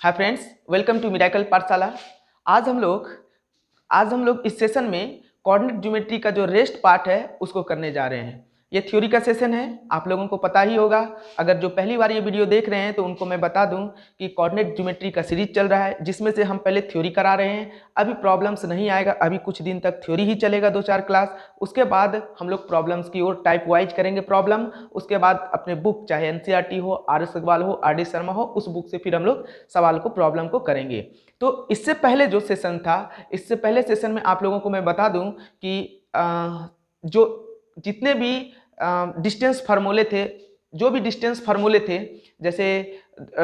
Hi friends, welcome to Miracle Pathshala. आज हम लोग इस सेशन में कोऑर्डिनेट ज्योमेट्री का जो रेस्ट पार्ट है उसको करने जा रहे हैं। ये थ्योरी का सेशन है, आप लोगों को पता ही होगा। अगर जो पहली बार ये वीडियो देख रहे हैं तो उनको मैं बता दूं कि कोऑर्डिनेट ज्योमेट्री का सीरीज चल रहा है, जिसमें से हम पहले थ्योरी करा रहे हैं। अभी प्रॉब्लम्स नहीं आएगा, अभी कुछ दिन तक थ्योरी ही चलेगा, 2-4 क्लास। उसके बाद हम लोग प्रॉब्लम्स की ओर टाइप वाइज करेंगे प्रॉब्लम। उसके बाद अपने बुक, चाहे एनसीईआरटी हो, आर एस अग्रवाल हो, आर डी शर्मा हो, उस बुक से फिर हम लोग सवाल को, प्रॉब्लम को करेंगे। तो इससे पहले जो सेशन था, इससे पहले सेशन में आप लोगों को मैं बता दूं कि जो जितने भी डिस्टेंस फार्मूले थे, जो भी डिस्टेंस फार्मूले थे, जैसे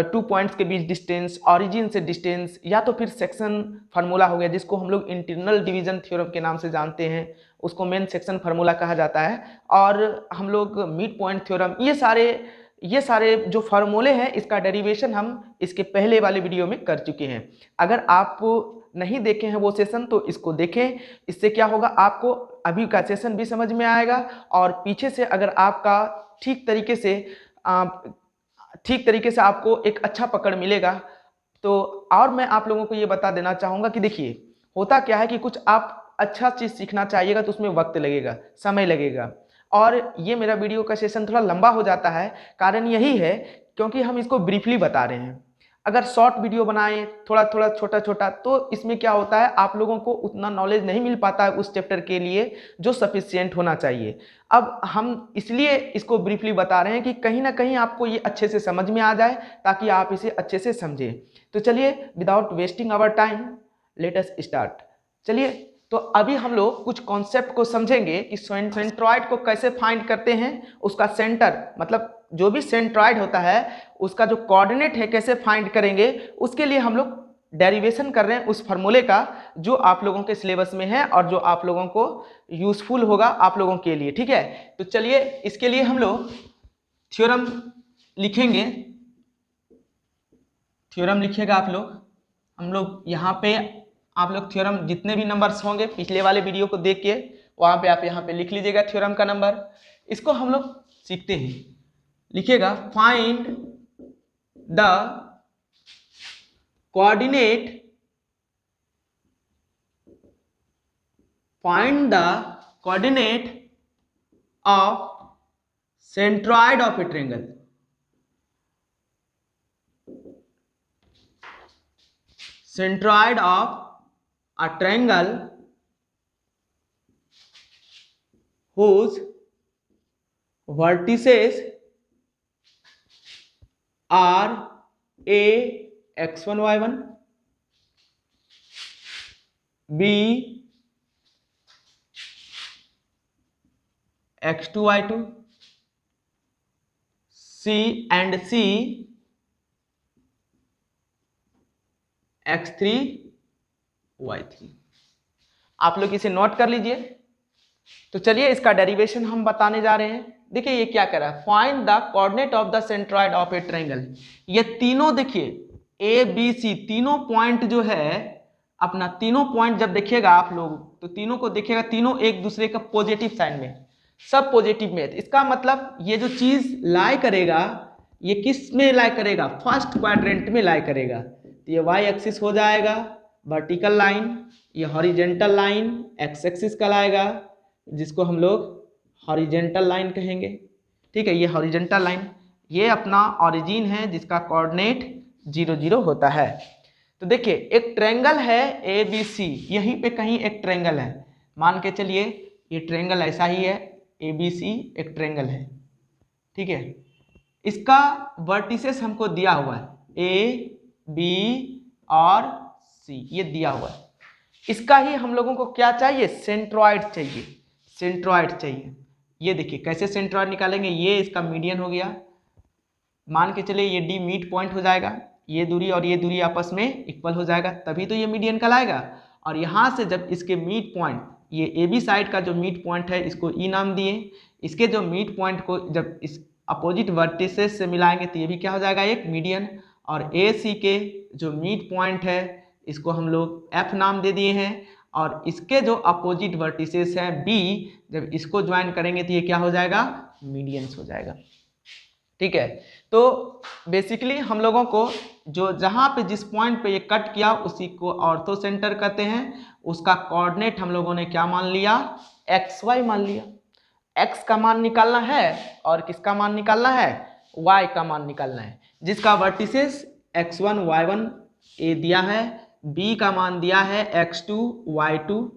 2 पॉइंट्स के बीच डिस्टेंस, ऑरिजिन से डिस्टेंस, या तो फिर सेक्शन फार्मूला हो गया जिसको हम लोग इंटरनल डिवीजन थ्योरम के नाम से जानते हैं, उसको मेन सेक्शन फार्मूला कहा जाता है। और हम लोग मिड पॉइंट थ्योरम, ये सारे जो फार्मूले हैं, इसका डेरिवेशन हम इसके पहले वाले वीडियो में कर चुके हैं। अगर आप नहीं देखे हैं वो सेशन तो इसको देखें। इससे क्या होगा, आपको अभी का सेशन भी समझ में आएगा और पीछे से अगर आपका ठीक तरीके से आपको एक अच्छा पकड़ मिलेगा तो। और मैं आप लोगों को ये बता देना चाहूँगा कि देखिए, होता क्या है कि कुछ आप अच्छा चीज़ सीखना चाहिएगा तो उसमें वक्त लगेगा, समय लगेगा। और ये मेरा वीडियो का सेशन थोड़ा लंबा हो जाता है, कारण यही है क्योंकि हम इसको ब्रीफली बता रहे हैं। अगर शॉर्ट वीडियो बनाएं, थोड़ा थोड़ा छोटा छोटा, तो इसमें क्या होता है, आप लोगों को उतना नॉलेज नहीं मिल पाता है उस चैप्टर के लिए जो सफिशिएंट होना चाहिए। अब हम इसलिए इसको ब्रीफली बता रहे हैं कि कहीं ना कहीं आपको ये अच्छे से समझ में आ जाए, ताकि आप इसे अच्छे से समझें। तो चलिए, without wasting our time, let us start. चलिए, तो अभी हम लोग कुछ कॉन्सेप्ट को समझेंगे कि सेंट्रॉइड को कैसे फाइंड करते हैं, उसका सेंटर, मतलब जो भी सेंट्रॉइड होता है उसका जो कोऑर्डिनेट है कैसे फाइंड करेंगे, उसके लिए हम लोग डेरिवेशन कर रहे हैं उस फार्मूले का जो आप लोगों के सिलेबस में है और जो आप लोगों को यूजफुल होगा आप लोगों के लिए। ठीक है, तो चलिए, इसके लिए हम लोग थ्योरम लिखेंगे। थ्योरम लिखिएगा आप लोग। हम लोग यहाँ पे, आप लोग थ्योरम जितने भी नंबर्स होंगे पिछले वाले वीडियो को देख के, वहाँ पे आप यहाँ पे लिख लीजिएगा थ्योरम का नंबर। इसको हम लोग सीखते हैं। लिखिएगा, find the coordinate, find the coordinate of centroid of A triangle. Centroid of a triangle whose vertices are a x1 y1, b x2 y2, c and c x3 y3। आप लोग इसे नोट कर लीजिए। तो चलिए, इसका डेरिवेशन हम बताने जा रहे हैं। देखिए ये क्या कर रहा है, find the coordinate of the centroid of A triangle. ये तीनों देखिए, ए बी सी, तीनों पॉइंट जो है अपना, तीनों पॉइंट जब देखिएगा आप लोग तो तीनों को देखिएगा, तीनों एक दूसरे का पॉजिटिव साइन में, सब पॉजिटिव में। इसका मतलब ये जो चीज लाई करेगा, ये किस में लाई करेगा, फर्स्ट क्वाड्रेंट में लाई करेगा। तो ये वाई एक्सिस हो जाएगा वर्टिकल लाइन, ये हॉरिजेंटल लाइन एक्स एक्सिस कहलाएगा, जिसको हम लोग हॉरिजेंटल लाइन कहेंगे। ठीक है, ये हॉरिजेंटल लाइन, ये अपना ओरिजिन है जिसका कोऑर्डिनेट 0 0 होता है। तो देखिए, एक ट्रायंगल है ए बी सी, यहीं पे कहीं एक ट्रायंगल है, मान के चलिए ये ट्रायंगल ऐसा ही है, ए बी सी एक ट्रायंगल है। ठीक है, इसका वर्टिसेस हमको दिया हुआ है, ए बी और सी, ये दिया हुआ है। इसका ही हम लोगों को क्या चाहिए, सेंट्रॉइड चाहिए, सेंट्रॉइड चाहिए। ये देखिए कैसे सेंट्रॉइड निकालेंगे, ये इसका मीडियन हो गया, मान के चलिए ये डी मिड पॉइंट हो जाएगा, ये दूरी और ये दूरी आपस में इक्वल हो जाएगा, तभी तो ये मीडियन कहलाएगा। और यहाँ से जब इसके मिड पॉइंट, ये ए बी साइड का जो मिड पॉइंट है इसको ई नाम दिए, इसके जो मिड पॉइंट को जब इस अपोजिट वर्टिसेस से मिलाएंगे तो ये भी क्या हो जाएगा, एक मीडियन। और ए सी के जो मिड पॉइंट है इसको हम लोग एफ नाम दे दिए हैं, और इसके जो अपोजिट वर्टिसेस हैं बी, जब इसको ज्वाइन करेंगे तो ये क्या हो जाएगा, मीडियंस हो जाएगा। ठीक है। तो बेसिकली हम लोगों को जो जहाँ पे जिस पॉइंट पे ये कट किया उसी को ऑर्थो सेंटर कहते हैं। उसका कोऑर्डिनेट हम लोगों ने क्या मान लिया, एक्स वाई मान लिया। एक्स का मान निकालना है और किसका मान निकालना है, वाई का मान निकालना है, जिसका वर्टिसेस x1 y1 ए दिया है, बी का मान दिया है x2 y2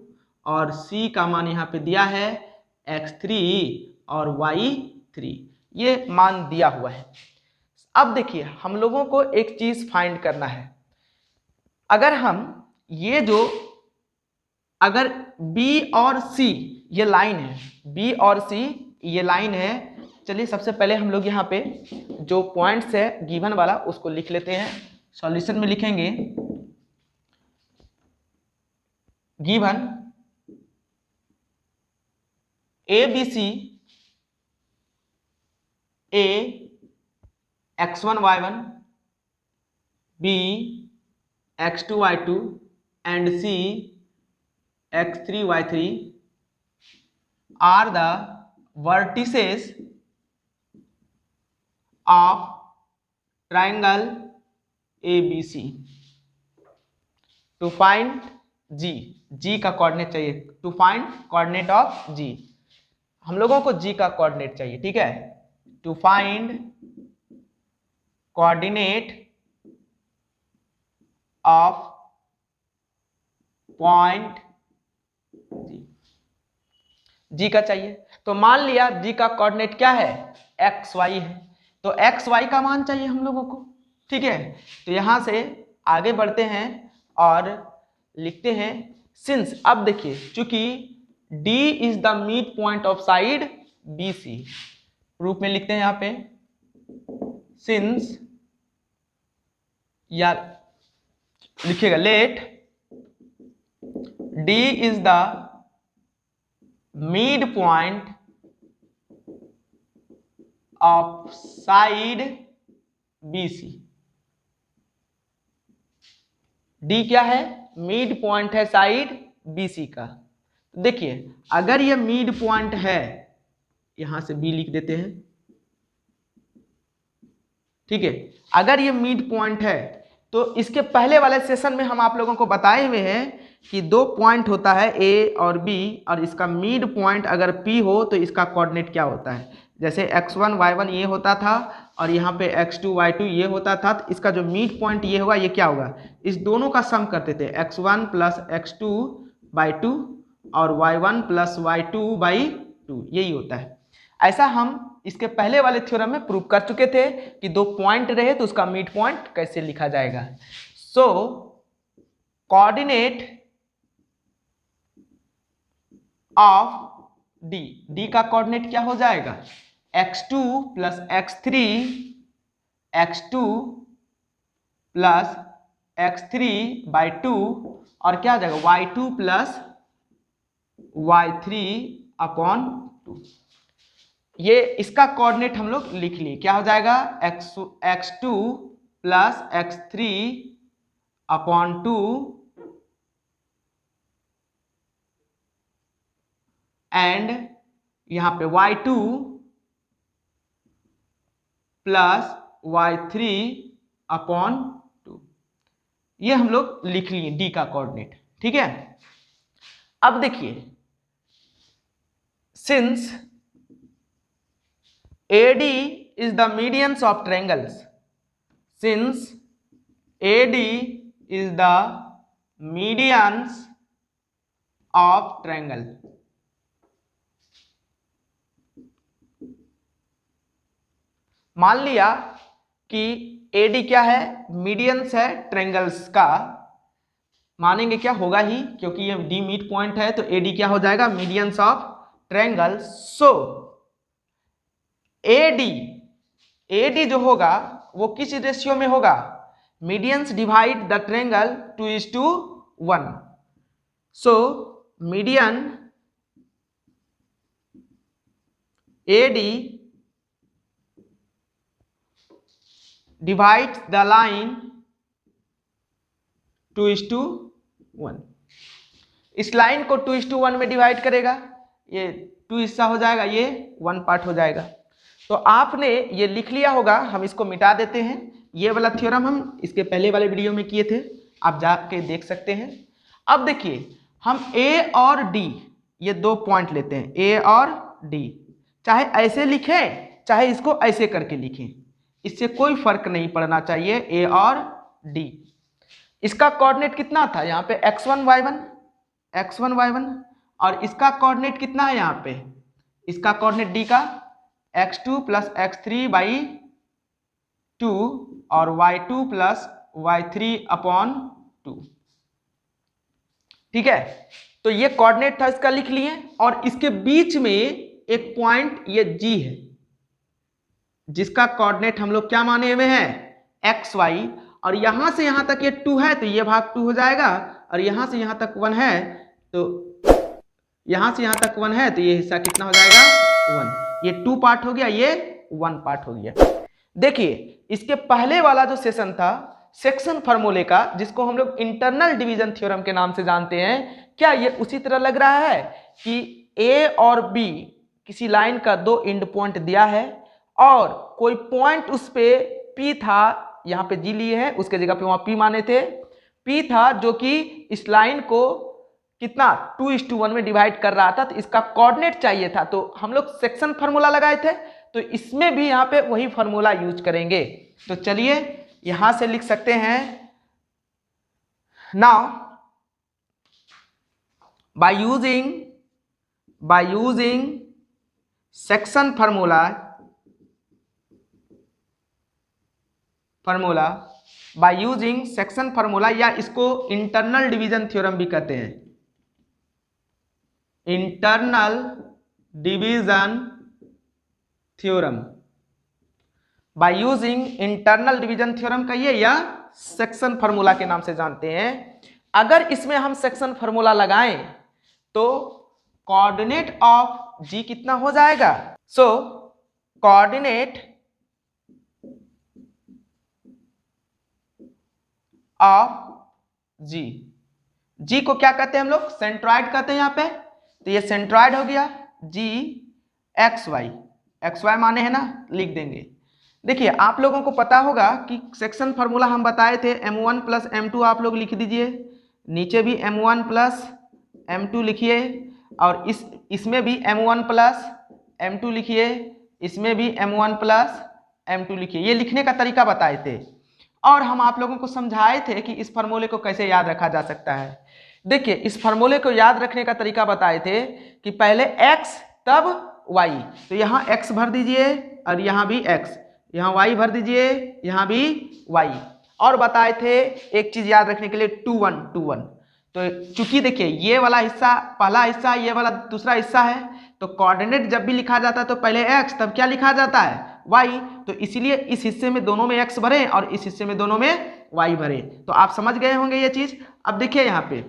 और सी का मान यहाँ पे दिया है x3 और y3, ये मान दिया हुआ है। अब देखिए हम लोगों को एक चीज फाइंड करना है। अगर हम ये जो अगर B और C ये लाइन है, B और C ये लाइन है, चलिए सबसे पहले हम लोग यहाँ पे जो पॉइंट्स है गिवन वाला उसको लिख लेते हैं। सॉल्यूशन में लिखेंगे given ABC A x1 y1 B x2 y2 and C x3 y3 are the vertices of triangle ABC. To find G का कोऑर्डिनेट चाहिए, to find coordinate of G, हम लोगों को G का कोऑर्डिनेट चाहिए, ठीक है। To find coordinate of point G का चाहिए। तो मान लिया G का कोऑर्डिनेट क्या है, एक्स वाई है, तो एक्स वाई का मान चाहिए हम लोगों को, ठीक है। तो यहां से आगे बढ़ते हैं और लिखते हैं सिंस, अब देखिए चूंकि D is the mid point of side BC, रूप में लिखते हैं यहां पे सिंस, या लिखिएगा let D is the mid point of side BC। D क्या है, मिड पॉइंट है साइड BC का। देखिए अगर ये मिड पॉइंट है, यहां से B लिख देते हैं, ठीक है। अगर ये मिड पॉइंट है तो इसके पहले वाले सेशन में हम आप लोगों को बताए हुए हैं कि दो पॉइंट होता है A और B, और इसका मिड पॉइंट अगर P हो तो इसका कोऑर्डिनेट क्या होता है। जैसे x1 y1 ये होता था और यहाँ पे x2 y2 ये होता था, तो इसका जो मिड पॉइंट ये होगा, ये क्या होगा, इस दोनों का सम करते थे, x1 प्लस x2/2 और y1 प्लस y2/2, यही होता है। ऐसा हम इसके पहले वाले थ्योरम में प्रूव कर चुके थे कि दो पॉइंट रहे तो उसका मिड पॉइंट कैसे लिखा जाएगा। सो कोऑर्डिनेट ऑफ D का कोऑर्डिनेट क्या हो जाएगा, x2 plus x3 x2 plus x3/2 और क्या आ जाएगा y2 प्लस y3/2। ये इसका कोऑर्डिनेट हम लोग लिख लिए, क्या हो जाएगा x2 प्लस x3/2 एंड यहां पे y2 प्लस y3/2, ये हम लोग लिख लिए D का कोऑर्डिनेट, ठीक है। अब देखिए since AD is the medians of triangles, since AD is the medians of triangle, मान लिया कि AD क्या है, मीडियंस है ट्रायंगल्स का, मानेंगे क्या होगा ही, क्योंकि ये D मिड पॉइंट है तो AD क्या हो जाएगा, medians of triangles. So AD जो होगा वो किस रेशियो में होगा, medians divide the triangle 2:1। So median AD divides the line 2:1। इस लाइन को 2:1 में डिवाइड करेगा, ये 2 हिस्सा हो जाएगा, ये 1 पार्ट हो जाएगा। तो तो आपने ये लिख लिया होगा, हम इसको मिटा देते हैं। ये वाला थ्योरम हम इसके पहले वाले वीडियो में किए थे, आप जाके देख सकते हैं। अब देखिए हम ए और डी ये दो पॉइंट लेते हैं, ए और डी, चाहे ऐसे लिखें चाहे इसको ऐसे करके लिखें, इससे कोई फर्क नहीं पड़ना चाहिए, ए और डी। इसका कोऑर्डिनेट कितना था यहाँ पे x1 y1 और इसका कोऑर्डिनेट कितना है यहाँ पे, इसका कोऑर्डिनेट डी का x2 प्लस x3 बाई 2 और y2 प्लस y3 अपॉन 2। ठीक है, तो ये कोऑर्डिनेट था, इसका लिख लिए। और इसके बीच में एक पॉइंट ये G है जिसका कोऑर्डिनेट हम लोग क्या माने हुए हैं एक्स वाई, और यहां से यहां तक ये 2 है तो ये भाग 2 हो जाएगा, और यहां से यहां तक 1 है तो यहां से यहां तक 1 है तो ये हिस्सा कितना हो जाएगा 1। ये 2 पार्ट हो गया, ये 1 पार्ट हो गया। देखिए इसके पहले वाला जो सेशन था सेक्शन फार्मूले का, जिसको हम लोग इंटरनल डिवीजन थ्योरम के नाम से जानते हैं, क्या ये उसी तरह लग रहा है कि ए और बी किसी लाइन का दो एंड पॉइंट दिया है और कोई पॉइंट उस पे P था, यहाँ पे G लिए हैं, उसके जगह पे वहां P माने थे, P था जो कि इस लाइन को कितना 2:1 में डिवाइड कर रहा था, तो इसका कोऑर्डिनेट चाहिए था, तो हम लोग सेक्शन फार्मूला लगाए थे, तो इसमें भी यहाँ पे वही फार्मूला यूज करेंगे। तो चलिए यहां से लिख सकते हैं, now by using section formula by using section formula, या इसको इंटरनल डिवीजन थ्योरम भी कहते हैं, internal division theorem. By using internal division theorem कहिए या सेक्शन फार्मूला के नाम से जानते हैं। अगर इसमें हम सेक्शन फार्मूला लगाएं तो कोऑर्डिनेट ऑफ G कितना हो जाएगा, सो कोऑर्डिनेट ऑफ G को क्या कहते हैं हम लोग, सेंट्रॉइड कहते हैं यहाँ पे, तो ये सेंट्रॉइड हो गया G एक्स वाई माने है ना, लिख देंगे। देखिए आप लोगों को पता होगा कि सेक्शन फार्मूला हम बताए थे m1 प्लस m2, आप लोग लिख दीजिए, नीचे भी m1 प्लस m2 लिखिए, और इसमें भी m1 प्लस m2 लिखिए, इसमें भी m1 प्लस m2 लिखिए। ये लिखने का तरीका बताए थे और हम आप लोगों को समझाए थे कि इस फार्मूले को कैसे याद रखा जा सकता है। देखिए इस फार्मूले को याद रखने का तरीका बताए थे कि पहले x तब y, तो यहाँ x भर दीजिए और यहाँ भी x, यहाँ y भर दीजिए, यहाँ भी y, और बताए थे एक चीज याद रखने के लिए 2 1। तो चूंकि देखिए ये वाला हिस्सा पहला हिस्सा, ये वाला दूसरा हिस्सा है, तो कोऑर्डिनेट जब भी लिखा जाता है तो पहले x तब क्या लिखा जाता है y, तो इसलिए इस हिस्से में दोनों में x भरे और इस हिस्से में दोनों में y भरे। तो आप समझ गए होंगे ये चीज। अब देखिए यहाँ पे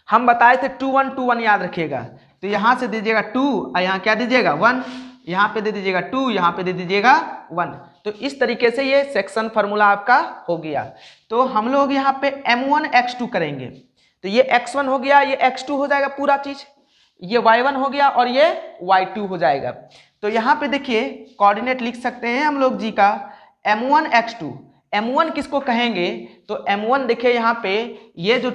हम बताए थे 2 1 याद रखिएगा, तो यहाँ से दीजिएगा 2 और यहाँ क्या दीजिएगा 1, यहाँ पे दे दीजिएगा 2, यहाँ पे दे दीजिएगा 1। तो इस तरीके से ये सेक्शन फार्मूला आपका हो गया। तो हम लोग यहाँ पे m1 x2 करेंगे, तो ये x1 हो गया, ये x2 हो जाएगा पूरा चीज, ये y1 हो गया और ये y2 हो जाएगा। तो यहाँ पे देखिए कोऑर्डिनेट लिख सकते हैं हम लोग G का m1 x2। m1 किसको कहेंगे, तो m1 देखिए यहाँ पे ये जो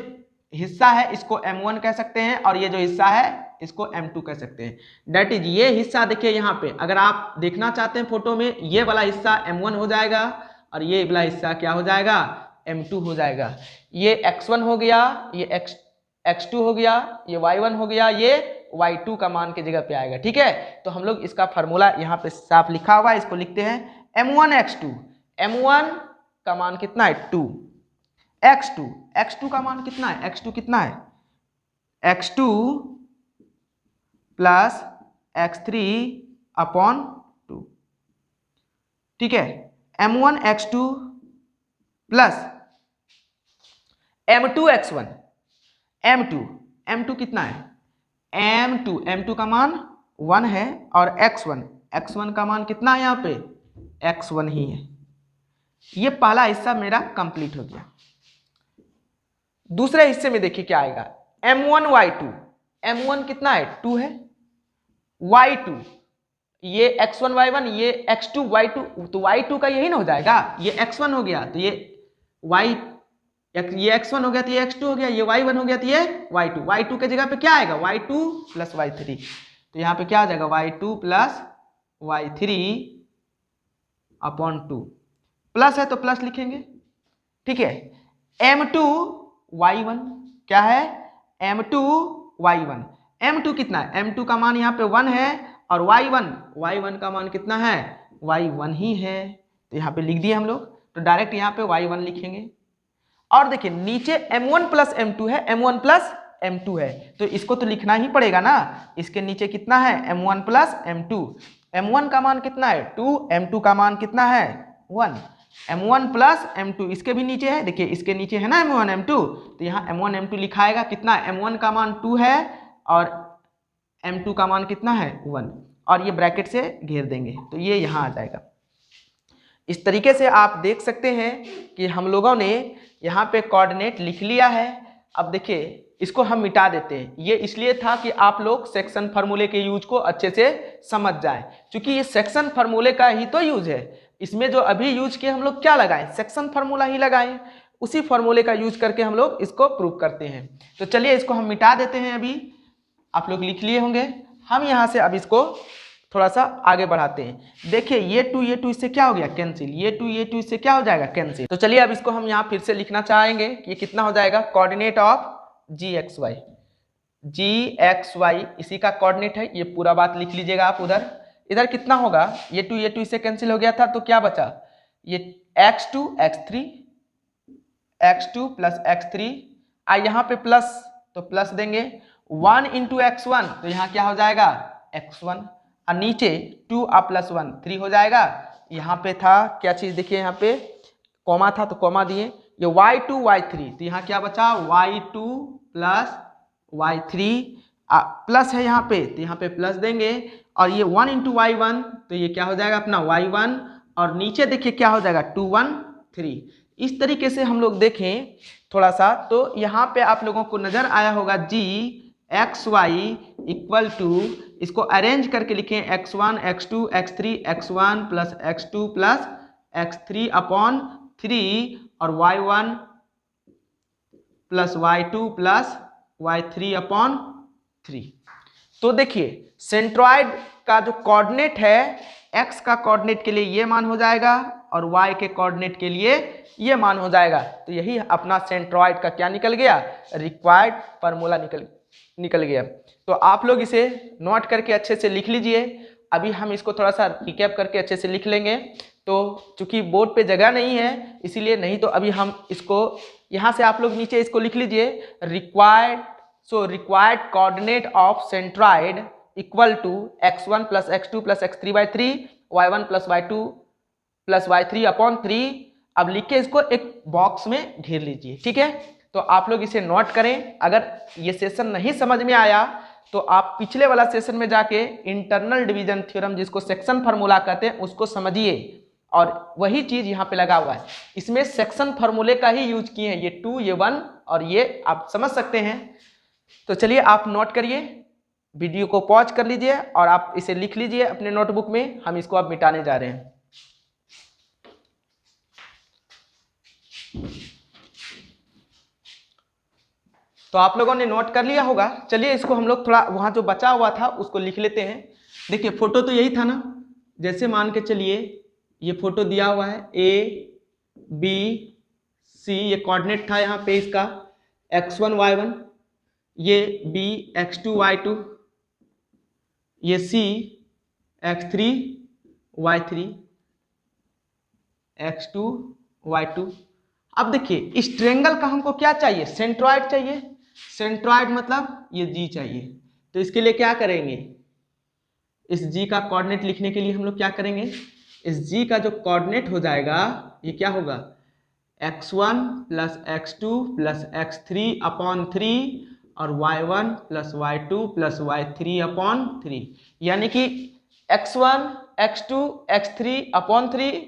हिस्सा है इसको m1 कह सकते हैं और ये जो हिस्सा है इसको m2 कह सकते हैं। डेट इज ये हिस्सा देखिए यहाँ पे, अगर आप देखना चाहते हैं फोटो में, ये वाला हिस्सा m1 हो जाएगा और ये वाला हिस्सा क्या हो जाएगा m2 हो जाएगा। ये x1 हो गया, ये x2 हो गया, ये y1 हो गया, ये y2 का मान की जगह पे आएगा। ठीक है, तो हम लोग इसका फार्मूला यहाँ पे साफ लिखा हुआ है, इसको लिखते हैं m1 x2। m1 का मान कितना है 2, x2 का मान कितना है, x2 कितना है x2 प्लस x3 अपॉन 2। ठीक है, m1 x2 plus m2 x1, m2 कितना है m2 का मान 1 है और x1 का मान कितना है यहाँ पे x1 ही है। ये पहला हिस्सा मेरा कंप्लीट हो गया। दूसरे हिस्से में देखिए क्या आएगा m1 y2, m1 कितना है 2 है, y2 ये x1 y1, ये x2 y2, तो y2 का यही ना हो जाएगा, ये x1 हो गया तो ये ये x1 हो गया तो ये x2 हो गया, ये y1 हो गया तो ये y2, y2 के जगह पे क्या आएगा y2 प्लस y3, तो यहाँ पे क्या आ जाएगा y2 plus y3 upon 2, plus है तो प्लस लिखेंगे, ठीक है। m2 y1 क्या है, m2 y1, m2 कितना है, m2 का मान यहाँ पे 1 है और y1 का मान कितना है, y1 ही है, तो यहाँ पे लिख दिए हम लोग, तो डायरेक्ट यहाँ पे y1 लिखेंगे। और देखिए नीचे m1 प्लस m2 है, m1 प्लस m2 है, तो इसको तो लिखना ही पड़ेगा ना, इसके नीचे कितना है m1 प्लस m2, m1 का मान कितना है 2, m2 का मान कितना है 1, m1 प्लस m2 इसके भी नीचे है, देखिए इसके नीचे है ना m1 m2, तो यहाँ m1 m2 लिखाएगा, कितना m1 का मान 2 है और m2 का मान कितना है 1, और ये ब्रैकेट से घेर देंगे तो ये यहाँ आ जाएगा। इस तरीके से आप देख सकते हैं कि हम लोगों ने यहाँ पे कोऑर्डिनेट लिख लिया है। अब देखिए इसको हम मिटा देते हैं, ये इसलिए था कि आप लोग सेक्शन फार्मूले के यूज को अच्छे से समझ जाएं, क्योंकि ये सेक्शन फार्मूले का ही तो यूज है, इसमें जो अभी यूज किए हम लोग क्या लगाएं, सेक्शन फार्मूला ही लगाएं, उसी फार्मूले का यूज करके हम लोग इसको प्रूव करते हैं। तो चलिए इसको हम मिटा देते हैं, अभी आप लोग लिख लिए होंगे, हम यहाँ से अब इसको थोड़ा सा आगे बढ़ाते हैं। देखिए ये टू इससे क्या हो गया कैंसिल, ये टू इससे क्या हो जाएगा कैंसिल। तो चलिए अब इसको हम यहाँ फिर से लिखना चाहेंगे कि ये कितना हो जाएगा, कोऑर्डिनेट ऑफ gxy, इसी का कोऑर्डिनेट है, ये पूरा बात लिख लीजिएगा आप। उधर इधर कितना होगा, ये टू इससे कैंसिल हो गया था तो क्या बचा, ये x2 प्लस x3, यहाँ पे प्लस तो प्लस देंगे, 1 इंटू x1 तो यहाँ क्या हो जाएगा x1, और नीचे 2 प्लस 1 3 हो जाएगा। यहाँ पे था क्या चीज, देखिए यहाँ पे कॉमा था तो कॉमा दिए, ये y2 y3 तो यहाँ क्या बचा y2 प्लस y3, प्लस है यहाँ पे तो यहाँ पे प्लस देंगे, और ये 1 इंटू y1 तो ये क्या हो जाएगा अपना y1, और नीचे देखिए क्या हो जाएगा 2 1 3। इस तरीके से हम लोग देखें थोड़ा सा तो यहाँ पे आप लोगों को नजर आया होगा gxy इक्वल टू, इसको अरेंज करके लिखें x1 x2 x3 x1 plus x2 plus x3 upon 3 और y1 plus y2 plus y3 upon 3। तो देखिए सेंट्रॉइड का जो कोऑर्डिनेट है, x का कोऑर्डिनेट के लिए ये मान हो जाएगा और y के कोऑर्डिनेट के लिए ये मान हो जाएगा, तो यही अपना सेंट्रॉइड का क्या निकल गया, रिक्वायर्ड फार्मूला निकल गया। तो आप लोग इसे नोट करके अच्छे से लिख लीजिए। अभी हम इसको थोड़ा सा रिकैप करके अच्छे से लिख लेंगे, तो चूंकि बोर्ड पे जगह नहीं है इसीलिए, नहीं तो अभी हम इसको यहाँ से आप लोग नीचे इसको लिख लीजिए, required coordinate of centroid equal to x1 plus x2 plus x3 by 3, y1 plus y2 plus y3 upon 3। अब लिख के इसको एक बॉक्स में घेर लीजिए, ठीक है। तो आप लोग इसे नोट करें, अगर ये सेशन नहीं समझ में आया तो आप पिछले वाला सेशन में जाके इंटरनल डिवीजन थ्योरम जिसको सेक्शन फार्मूला कहते हैं उसको समझिए, और वही चीज यहाँ पे लगा हुआ है, इसमें सेक्शन फार्मूले का ही यूज किए हैं, ये 2 ये 1 और ये आप समझ सकते हैं। तो चलिए आप नोट करिए, वीडियो को पॉज कर लीजिए और आप इसे लिख लीजिए अपने नोटबुक में, हम इसको अब मिटाने जा रहे हैं। तो आप लोगों ने नोट कर लिया होगा, चलिए इसको हम लोग थोड़ा वहाँ जो बचा हुआ था उसको लिख लेते हैं। देखिए फोटो तो यही था ना, जैसे मान के चलिए ये फोटो दिया हुआ है A B C, ये कोऑर्डिनेट था यहाँ पे इसका x1 y1, ये B x2 y2, ये C x3 y3 x2 y2। अब देखिए इस ट्रायंगल का हमको क्या चाहिए, सेंट्रॉइड चाहिए, सेंट्रॉइड मतलब ये G चाहिए, तो इसके लिए क्या करेंगे, इस G का कोऑर्डिनेट लिखने के लिए हम लोग क्या करेंगे, इस G का जो कोऑर्डिनेट हो जाएगा ये क्या होगा x1 plus x2 plus x3 upon 3 और y1 plus y2 plus y3 upon 3, यानी कि x1 x2 x3 अपॉन 3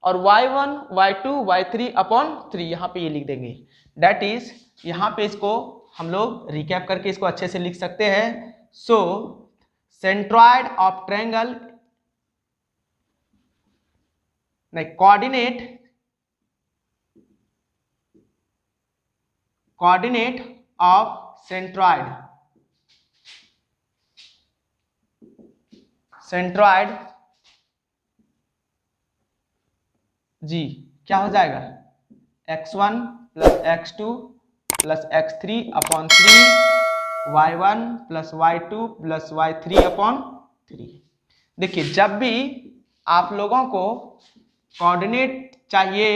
और y1 y2 y3 अपॉन 3, यहाँ पे ये लिख देंगे। डैट इज यहाँ पे इसको हम लोग रिकैप करके इसको अच्छे से लिख सकते हैं। सो सेंट्रॉइड ऑफ ट्रायंगल नहीं, कोऑर्डिनेट ऑफ सेंट्रॉइड जी क्या हो जाएगा, x1 plus x2 plus x3 upon 3 y1 plus y2 plus y3 upon 3। देखिए जब भी आप लोगों को कोऑर्डिनेट चाहिए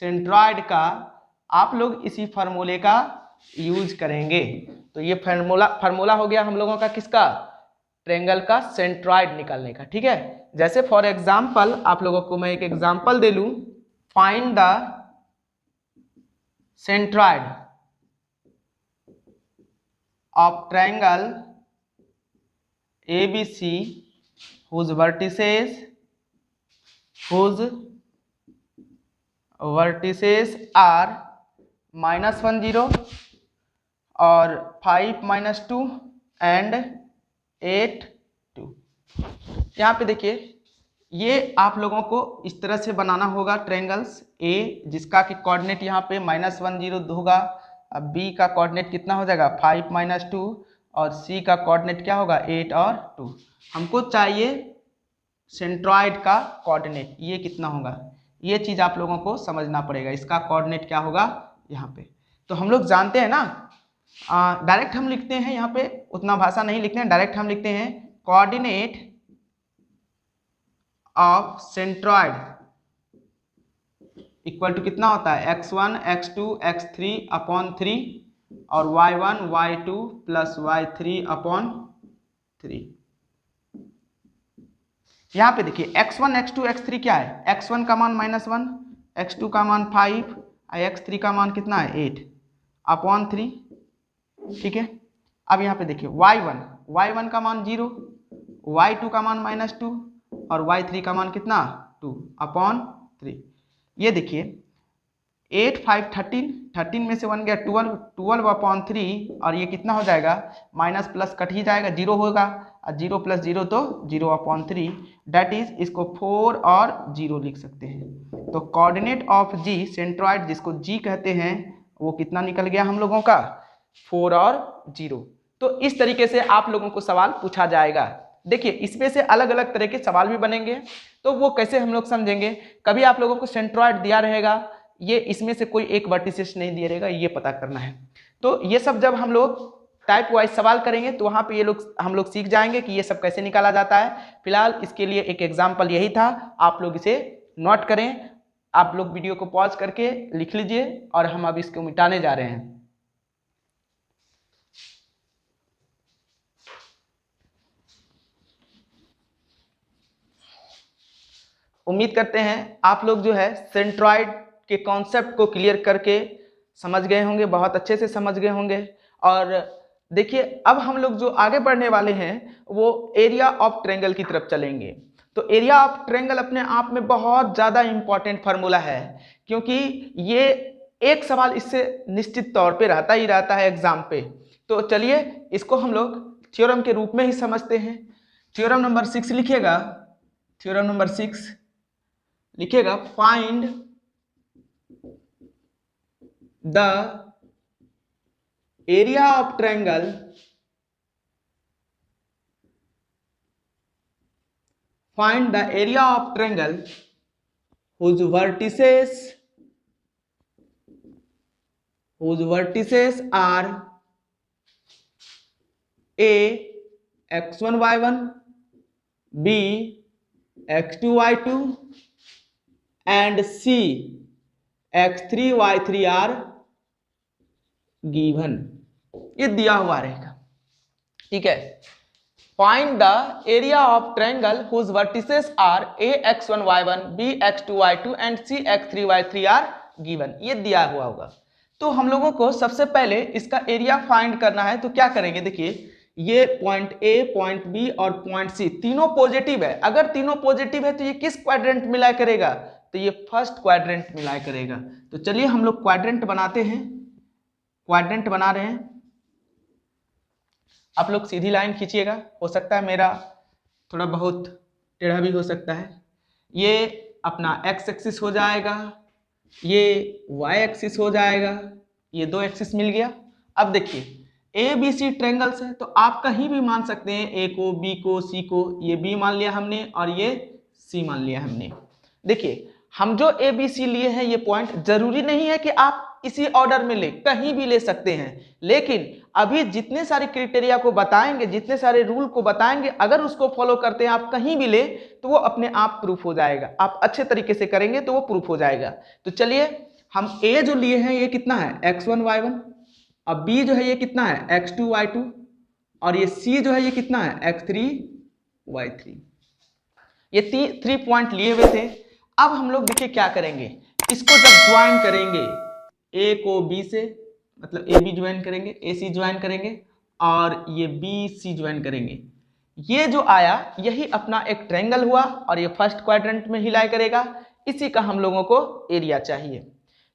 सेंट्रॉइड का, आप लोग इसी फार्मूले का यूज करेंगे। तो ये फार्मूला हो गया हम लोगों का किसका, ट्रायंगल का सेंट्रॉइड निकालने का। ठीक है, जैसे फॉर एग्जांपल आप लोगों को मैं एक एग्जांपल दे लूं, find the centroid of triangle ABC whose vertices are -1 0 और 5 -2 एंड 8 2। यहाँ पे देखिए ये आप लोगों को इस तरह से बनाना होगा ट्रायंगल्स A जिसका कि कोऑर्डिनेट यहाँ पे -1 0 होगा, अब B का कोऑर्डिनेट कितना हो जाएगा 5 -2 और C का कोऑर्डिनेट क्या होगा 8 और 2। हमको चाहिए सेंट्रॉइड का कोऑर्डिनेट, ये कितना होगा, ये चीज आप लोगों को समझना पड़ेगा। इसका कोऑर्डिनेट क्या होगा यहाँ पे, तो हम लोग जानते हैं ना, डायरेक्ट हम लिखते हैं, यहाँ पे उतना भाषा नहीं लिखते हैं, डायरेक्ट हम लिखते हैं coordinate of centroid equal to कितना होता है x1 x2 x3 अपॉन 3 और y1 y2 plus y3 upon 3। यहाँ पे देखिए x1 x2 x3 क्या है, x1 का मान -1, x2 का मान 5 और x3 का मान कितना है 8 अपॉन 3। ठीक है, अब यहाँ पे देखिए y1 का मान 0, y2 का मान -2 और y3 का मान कितना 2 अपॉन 3। ये देखिए 8 5 13 में से 1 गया 12 अपॉन 3 और ये कितना हो जाएगा, माइनस प्लस कट ही जाएगा, 0 होगा और 0 प्लस 0 तो 0 अपॉन 3, डेट इज इसको 4 और 0 लिख सकते हैं। तो कोऑर्डिनेट ऑफ G सेंट्रॉइड जिसको G कहते हैं वो कितना निकल गया हम लोगों का 4 और 0। तो इस तरीके से आप लोगों को सवाल पूछा जाएगा। देखिए इसमें से अलग अलग तरह के सवाल भी बनेंगे, तो वो कैसे हम लोग समझेंगे। कभी आप लोगों को सेंट्रॉइड दिया रहेगा, ये इसमें से कोई एक वर्टिसेस नहीं दिया रहेगा, ये पता करना है। तो ये सब जब हम लोग टाइप वाइज सवाल करेंगे तो वहां पे ये लोग हम लोग सीख जाएंगे कि ये सब कैसे निकाला जाता है। फिलहाल इसके लिए एक एग्जाम्पल यही था, आप लोग इसे नोट करें। आप लोग वीडियो को पॉज करके लिख लीजिए और हम अब इसको मिटाने जा रहे हैं। उम्मीद करते हैं आप लोग जो है सेंट्रॉइड के कॉन्सेप्ट को क्लियर करके समझ गए होंगे, बहुत अच्छे से समझ गए होंगे। और देखिए अब हम लोग जो आगे बढ़ने वाले हैं वो एरिया ऑफ ट्रायंगल की तरफ चलेंगे। तो एरिया ऑफ ट्रायंगल अपने आप में बहुत ज़्यादा इंपॉर्टेंट फार्मूला है, क्योंकि ये एक सवाल इससे निश्चित तौर पे रहता ही रहता है एग्जाम पे। तो चलिए इसको हम लोग थ्योरम के रूप में ही समझते हैं। थ्योरम नंबर 6 लिखिएगा, थ्योरम नंबर 6 लिखिएगा, find the area of triangle find the area of triangle whose vertices are a x1 y1, b x2 y2 and c x3 y3 are given। ये दिया हुआ रहेगा, ठीक है। Find the area of triangle whose vertices are a x1 y1, b x2 y2 and c x3 y3 are given। ये दिया हुआ होगा। तो हम लोगों को सबसे पहले इसका एरिया फाइंड करना है। तो क्या करेंगे, देखिए ये पॉइंट ए, पॉइंट बी और पॉइंट सी तीनों पॉजिटिव है। अगर तीनों पॉजिटिव है तो ये किस क्वाड्रेंट मिला करेगा, तो ये फर्स्ट क्वाड्रेंट मिला करेगा। तो चलिए हम लोग क्वाड्रेंट बनाते हैं, क्वाड्रेंट बना रहे हैं। आप लोग सीधी लाइन खींचिएगा, हो सकता है मेरा थोड़ा बहुत टेढ़ा भी हो सकता है। ये अपना एक्स एक्सिस हो जाएगा, ये वाई एक्सिस हो जाएगा, ये दो एक्सिस मिल गया। अब देखिए ए बी सी ट्रायंगल्स है तो आप कहीं भी मान सकते हैं, ए को, बी को, सी को। ये बी मान लिया हमने और ये सी मान लिया हमने। देखिए हम जो ए बी सी लिए हैं ये पॉइंट, जरूरी नहीं है कि आप इसी ऑर्डर में ले, कहीं भी ले सकते हैं, लेकिन अभी जितने सारे क्राइटेरिया को बताएंगे, जितने सारे रूल को बताएंगे, अगर उसको फॉलो करते हैं आप कहीं भी ले तो वो अपने आप प्रूफ हो जाएगा। आप अच्छे तरीके से करेंगे तो वो प्रूफ हो जाएगा। तो चलिए हम ए जो लिए हैं ये कितना है x1 y1, अब b जो है ये कितना है x2 y2, और ये c जो है ये कितना है x3 y3। ये 3 पॉइंट लिए हुए थे। अब हम लोग देखिए क्या करेंगे, इसको जब ज्वाइन करेंगे, a को b से, मतलब ए बी ज्वाइन करेंगे, ए सी ज्वाइन करेंगे और ये बी सी ज्वाइन करेंगे, ये जो आया यही अपना एक ट्रायंगल हुआ और ये फर्स्ट क्वाड्रेंट में ही लाई करेगा। इसी का हम लोगों को एरिया चाहिए।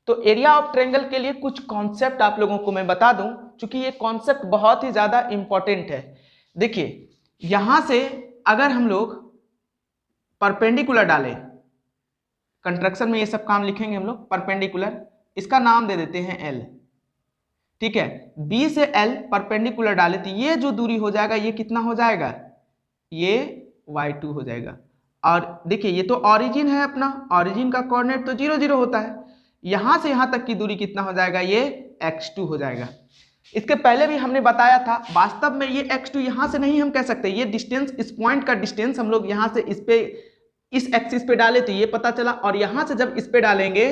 तो एरिया ऑफ ट्रायंगल के लिए कुछ कॉन्सेप्ट आप लोगों को मैं बता दूं, क्योंकि ये कॉन्सेप्ट बहुत ही ज्यादा इंपॉर्टेंट है। देखिए यहां से अगर हम लोग परपेंडिकुलर डालें, कंस्ट्रक्शन में ये सब काम लिखेंगे हम लोग, परपेंडिकुलर, इसका नाम दे देते हैं L, ठीक है। B से L परपेंडिकुलर डाले तो ये जो दूरी हो जाएगा ये कितना हो जाएगा, ये y2 हो जाएगा। और देखिए ये तो ऑरिजिन है अपना, ऑरिजिन का कोऑर्डिनेट तो 0 0 होता है, यहां से यहां तक की दूरी कितना हो जाएगा, ये x2 हो जाएगा। इसके पहले भी हमने बताया था, वास्तव में ये x2 यहां से नहीं हम कह सकते, ये डिस्टेंस, इस पॉइंट का डिस्टेंस हम लोग यहां से इस पे, इस एक्सिस पे डाले तो ये पता चला, और यहां से जब इस पे डालेंगे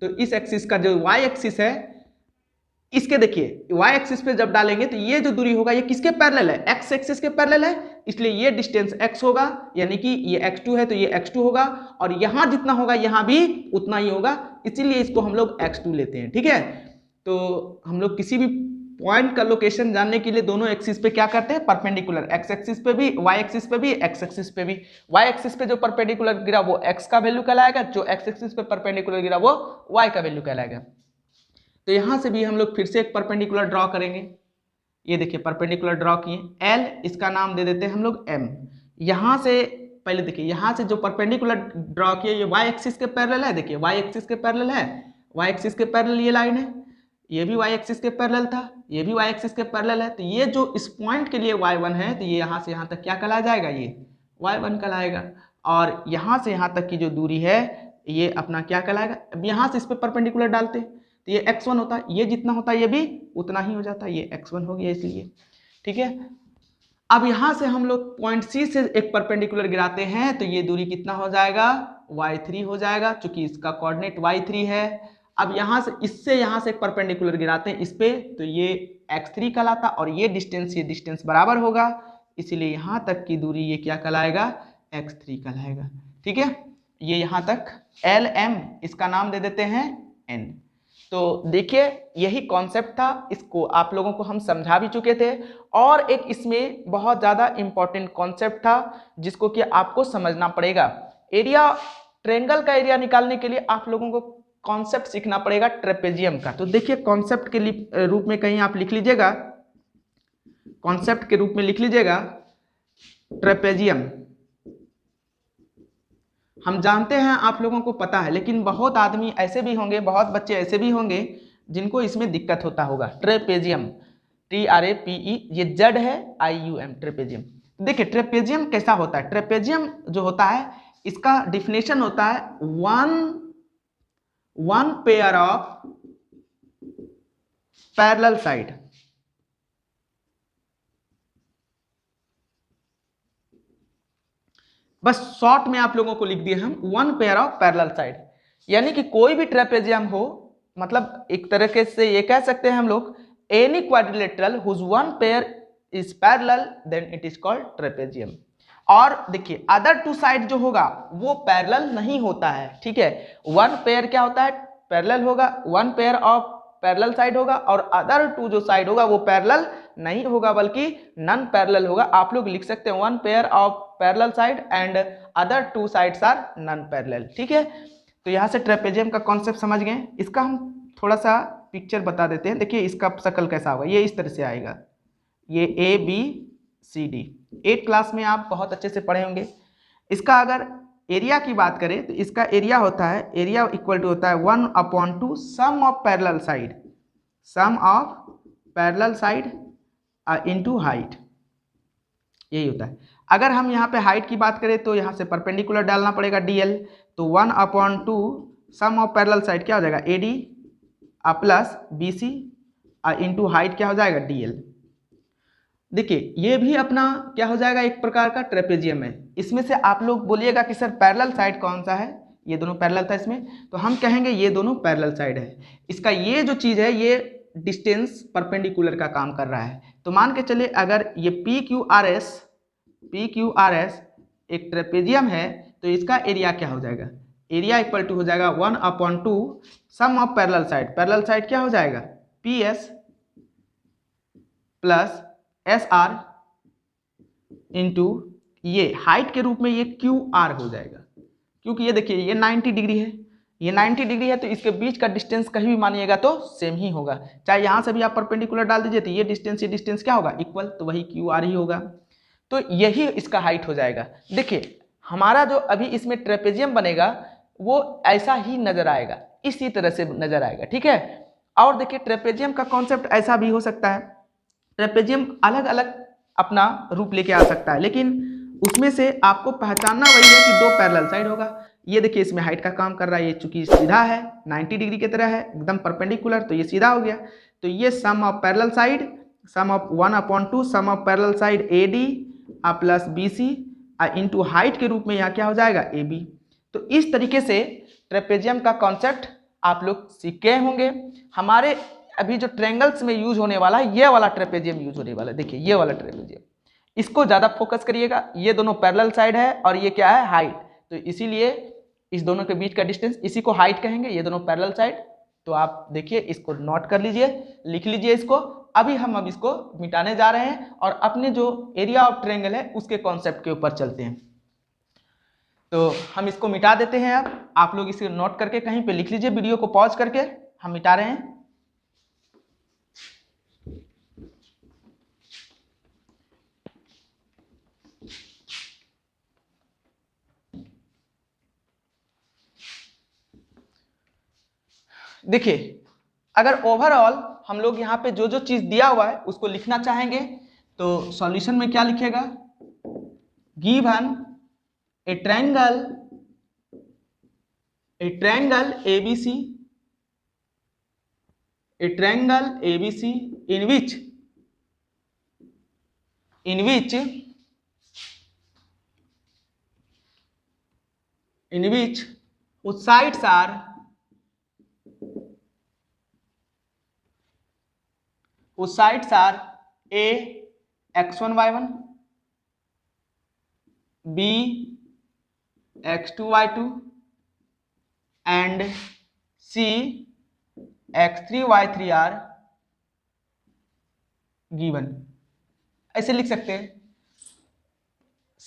तो इस एक्सिस का जो y एक्सिस है, इसके देखिए y एक्सिस पे जब डालेंगे तो ये जो दूरी होगा ये किसके पैरेलल है, x एक्सिस के पैरेलल है, इसलिए ये डिस्टेंस x होगा, यानी कि ये x2 है तो ये x2 होगा, और यहां जितना होगा यहां भी उतना ही होगा, इसीलिए इसको हम लोग x2 लेते हैं, ठीक है। तो हम लोग किसी भी पॉइंट का लोकेशन जानने के लिए दोनों एक्सिस पे क्या करते हैं, परपेंडिकुलर, x एक्सिस पे भी, y एक्सिस पे भी, x एक्सिस पे भी। y एक्सिस पे जो परपेंडिकुलर गिरा वो x का वैल्यू कहलाएगा, जो x एक्सिस पे परपेंडिकुलर गिरा वो y का वैल्यू कहलाएगा। तो यहां से भी हम लोग फिर से एक परपेंडिकुलर ड्रॉ करेंगे। ये देखिए परपेंडिकुलर ड्रॉ किए, L, इसका नाम दे देते हैं हम लोग M। यहां से पहले देखिए, यहां से जो परपेंडिकुलर ड्रॉ किए ये y एक्सिस के पैरेलल है, देखिए y एक्सिस के पैरेलल है, y एक्सिस के पैरेलल ये लाइन है, ये भी y एक्सिस के पैरेलल था, ये भी y एक्सिस के पैरेलल है, तो ये जो इस पॉइंट के लिए y1 है तो ये यहां से यहां तक क्या कहला जाएगा, ये y1 कहलाएगा। और यहां से यहां तक की जो दूरी है ये अपना क्या कहलाएगा, अब यहां से इस पे परपेंडिकुलर डालते तो ये x1 होता है, ये जितना होता है ये भी उतना ही हो जाता है, ये x1 हो गया इसलिए, ठीक है। अब यहां से हम लोग पॉइंट C से एक परपेंडिकुलर गिराते हैं तो ये दूरी कितना हो जाएगा, y3 हो जाएगा, क्योंकि इसका कोऑर्डिनेट y3 है। अब यहां से, इससे यहां से एक परपेंडिकुलर गिराते हैं इस पे तो ये x3 कहलाता, और ये डिस्टेंस बराबर होगा, इसीलिए यहां तक की दूरी ये क्या कहलाएगा, x3 कहलाएगा, ठीक है। ये यहां तक LM, इसका नाम दे देते हैं N। तो देखिए यही कॉन्सेप्ट था, इसको आप लोगों को हम समझा भी चुके थे, और एक इसमें बहुत ज़्यादा इंपॉर्टेंट कॉन्सेप्ट था जिसको कि आपको समझना पड़ेगा। एरिया, ट्रायंगल का एरिया निकालने के लिए आप लोगों को कॉन्सेप्ट सीखना पड़ेगा ट्रेपेजियम का। तो देखिए कॉन्सेप्ट के रूप में कहीं आप लिख लीजिएगा, कॉन्सेप्ट के रूप में लिख लीजिएगा ट्रेपेजियम। हम जानते हैं, आप लोगों को पता है, लेकिन बहुत आदमी ऐसे भी होंगे, बहुत बच्चे ऐसे भी होंगे जिनको इसमें दिक्कत होता होगा। ट्रेपेजियम, TRAPE, ये Z है, IUM, ट्रेपेजियम। देखिए ट्रेपेजियम कैसा होता है, ट्रेपेजियम जो होता है इसका डिफिनेशन होता है one pair of parallel side, बस शॉर्ट में आप लोगों को लिख दिए हम one pair of parallel side, यानी कि कोई भी ट्रेपेजियम हो, मतलब एक तरीके से ये कह सकते हैं हम लोग, any quadrilateral whose one pair is parallel then it is called trapezium. और देखिए अदर टू साइड जो होगा वो पैरेलल नहीं होता है, ठीक है। वन पेयर क्या होता है, पैरेलल होगा, one pair of parallel side होगा, और अदर टू जो साइड होगा वो पैरेलल नहीं होगा बल्कि नॉन पैरेलल होगा। आप लोग लिख सकते हैं one pair of parallel side and other two sides are non parallel, ठीक है। तो यहाँ से ट्रेपेजियम का कॉन्सेप्ट समझ गए। इसका हम थोड़ा सा पिक्चर बता देते हैं। देखिए इसका शक्ल कैसा होगा, ये इस तरह से आएगा, ये ABCD, 8 क्लास में आप बहुत अच्छे से पढ़े होंगे। इसका अगर एरिया की बात करें तो इसका एरिया होता है, एरिया इक्वल टू होता है 1/2 sum of parallel side, sum of parallel side into height, यही होता है। अगर हम यहाँ पे हाइट की बात करें तो यहाँ से परपेंडिकुलर डालना पड़ेगा dl, तो 1/2 सम ऑफ पैरेलल साइड क्या हो जाएगा AD plus BC into height क्या हो जाएगा dl। देखिए ये भी अपना क्या हो जाएगा, एक प्रकार का ट्रेपेजियम है। इसमें से आप लोग बोलिएगा कि सर पैरेलल साइड कौन सा है, ये दोनों पैरेलल था इसमें, तो हम कहेंगे ये दोनों पैरेलल साइड है। इसका ये जो चीज़ है ये डिस्टेंस परपेंडिकुलर का काम कर रहा है। तो मान के चलिए अगर ये PQRS एक ट्रेपेजियम है तो इसका एरिया क्या हो जाएगा, एरिया इक्वल टू हो जाएगा 1/2 sum of parallel side, parallel side क्या हो जाएगा PS प्लस SR इंटू ये हाइट के रूप में ये QR हो जाएगा, क्योंकि ये देखिए ये 90 डिग्री है, ये 90 डिग्री है तो इसके बीच का डिस्टेंस कहीं भी मानिएगा तो सेम ही होगा, चाहे यहाँ से भी आप परपेंडिकुलर डाल दीजिए तो ये डिस्टेंस क्या होगा इक्वल, तो वही QR ही होगा। तो यही इसका हाइट हो जाएगा। देखिए हमारा जो अभी इसमें ट्रेपेजियम बनेगा वो ऐसा ही नजर आएगा, इसी तरह से नजर आएगा, ठीक है। और देखिए ट्रेपेजियम का कॉन्सेप्ट ऐसा भी हो सकता है, ट्रेपेजियम अलग अलग अपना रूप लेके आ सकता है, लेकिन उसमें से आपको पहचानना वही है कि दो पैरेलल साइड होगा। ये देखिए इसमें हाइट का काम कर रहा है, ये चूंकि सीधा है 90 डिग्री की तरह है एकदम परपेंडिकुलर, तो ये सीधा हो गया। तो ये sum of parallel side, sum of 1/2 sum of parallel side AD plus BC into height के रूप में यहाँ क्या हो जाएगा AB। तो इस तरीके से ट्रेपेजियम का कॉन्सेप्ट आप लोग सीख गए होंगे। हमारे अभी जो ट्रायंगल्स में यूज होने वाला है ये वाला ट्रेपेजियम यूज होने वाला है, देखिए ये वाला ट्रेपेजियम, इसको ज्यादा फोकस करिएगा। ये दोनों पैरेलल साइड है और ये क्या है हाइट, तो इसीलिए इस दोनों के बीच का डिस्टेंस इसी को हाइट कहेंगे, ये दोनों पैरेलल साइड। तो आप देखिए इसको नोट कर लीजिए, लिख लीजिए इसको। अभी हम इसको मिटाने जा रहे हैं और अपने जो एरिया ऑफ ट्रायंगल है उसके कॉन्सेप्ट के ऊपर चलते हैं। तो हम इसको मिटा देते हैं। अब आप लोग इसे नोट करके कहीं पे लिख लीजिए, वीडियो को पॉज करके हम मिटा रहे हैं। देखिए अगर ओवरऑल हम लोग यहाँ पे जो जो चीज दिया हुआ है उसको लिखना चाहेंगे तो सॉल्यूशन में क्या लिखेगा, given A triangle ABC, a triangle ABC in which whose sides are A x1 y1, B x2 y2 and C x3 y3 are given। ऐसे लिख सकते हैं,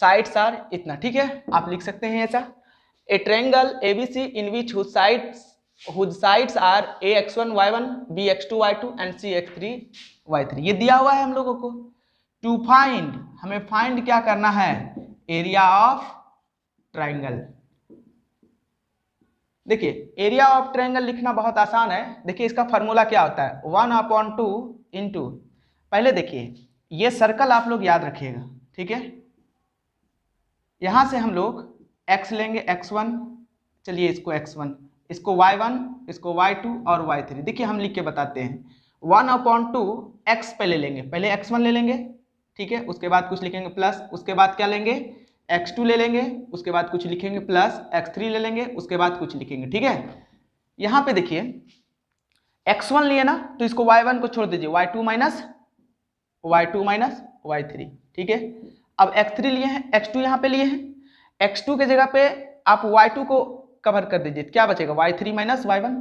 साइड्स आर इतना, ठीक है, आप लिख सकते हैं ऐसा। ए triangle ABC in which whose sides are A x1 y1, B x2 y2 and C x3 y3, ये दिया हुआ है हम लोगों को। टू फाइंड, हमें फाइंड क्या करना है, एरिया ऑफ ट्रायंगल। देखिए एरिया ऑफ ट्रायंगल लिखना बहुत आसान है। देखिए इसका फॉर्मूला क्या होता है, 1/2 इंटू, पहले देखिए ये सर्कल आप लोग याद रखिएगा, ठीक है। यहां से हम लोग x लेंगे x1, चलिए इसको x1, इसको y1, इसको y2 और y3। देखिए हम लिख के बताते हैं, 1/2 x पे ले लेंगे, पहले x1 ले लेंगे, ठीक है, उसके बाद कुछ लिखेंगे प्लस, उसके बाद क्या लेंगे x2 ले लेंगे, उसके बाद कुछ लिखेंगे प्लस, x3 ले लेंगे, उसके बाद कुछ लिखेंगे, ठीक है। यहाँ पे देखिए x1 लिए ना तो इसको y1 को छोड़ दीजिए, y2 माइनस y3, ठीक है। अब x3 लिए हैं, x2 यहाँ पे लिए हैं, x2 के जगह पे आप y2 को कवर कर दीजिए, क्या बचेगा y3 माइनस y1,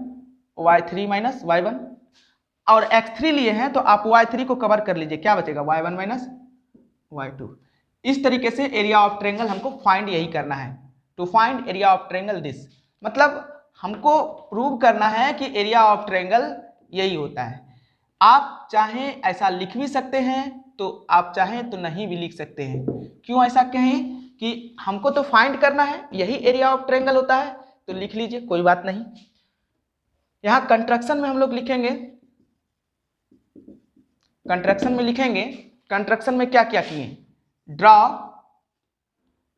और x3 लिए हैं तो आप y3 को कवर कर लीजिए, क्या बचेगा y1 माइनस y2। इस तरीके से एरिया ऑफ ट्रायंगल हमको फाइंड यही करना है, to find area of triangle this, मतलब हमको प्रूव करना है कि एरिया ऑफ ट्रायंगल यही होता है। आप चाहें ऐसा लिख भी सकते हैं तो आप चाहें तो नहीं भी लिख सकते हैं। क्यों ऐसा कहें कि हमको तो फाइंड करना है, यही एरिया ऑफ ट्रायंगल होता है, तो लिख लीजिए, कोई बात नहीं। यहां कंस्ट्रक्शन में हम लोग लिखेंगे, कंस्ट्रक्शन में लिखेंगे, कंस्ट्रक्शन में क्या क्या किए, draw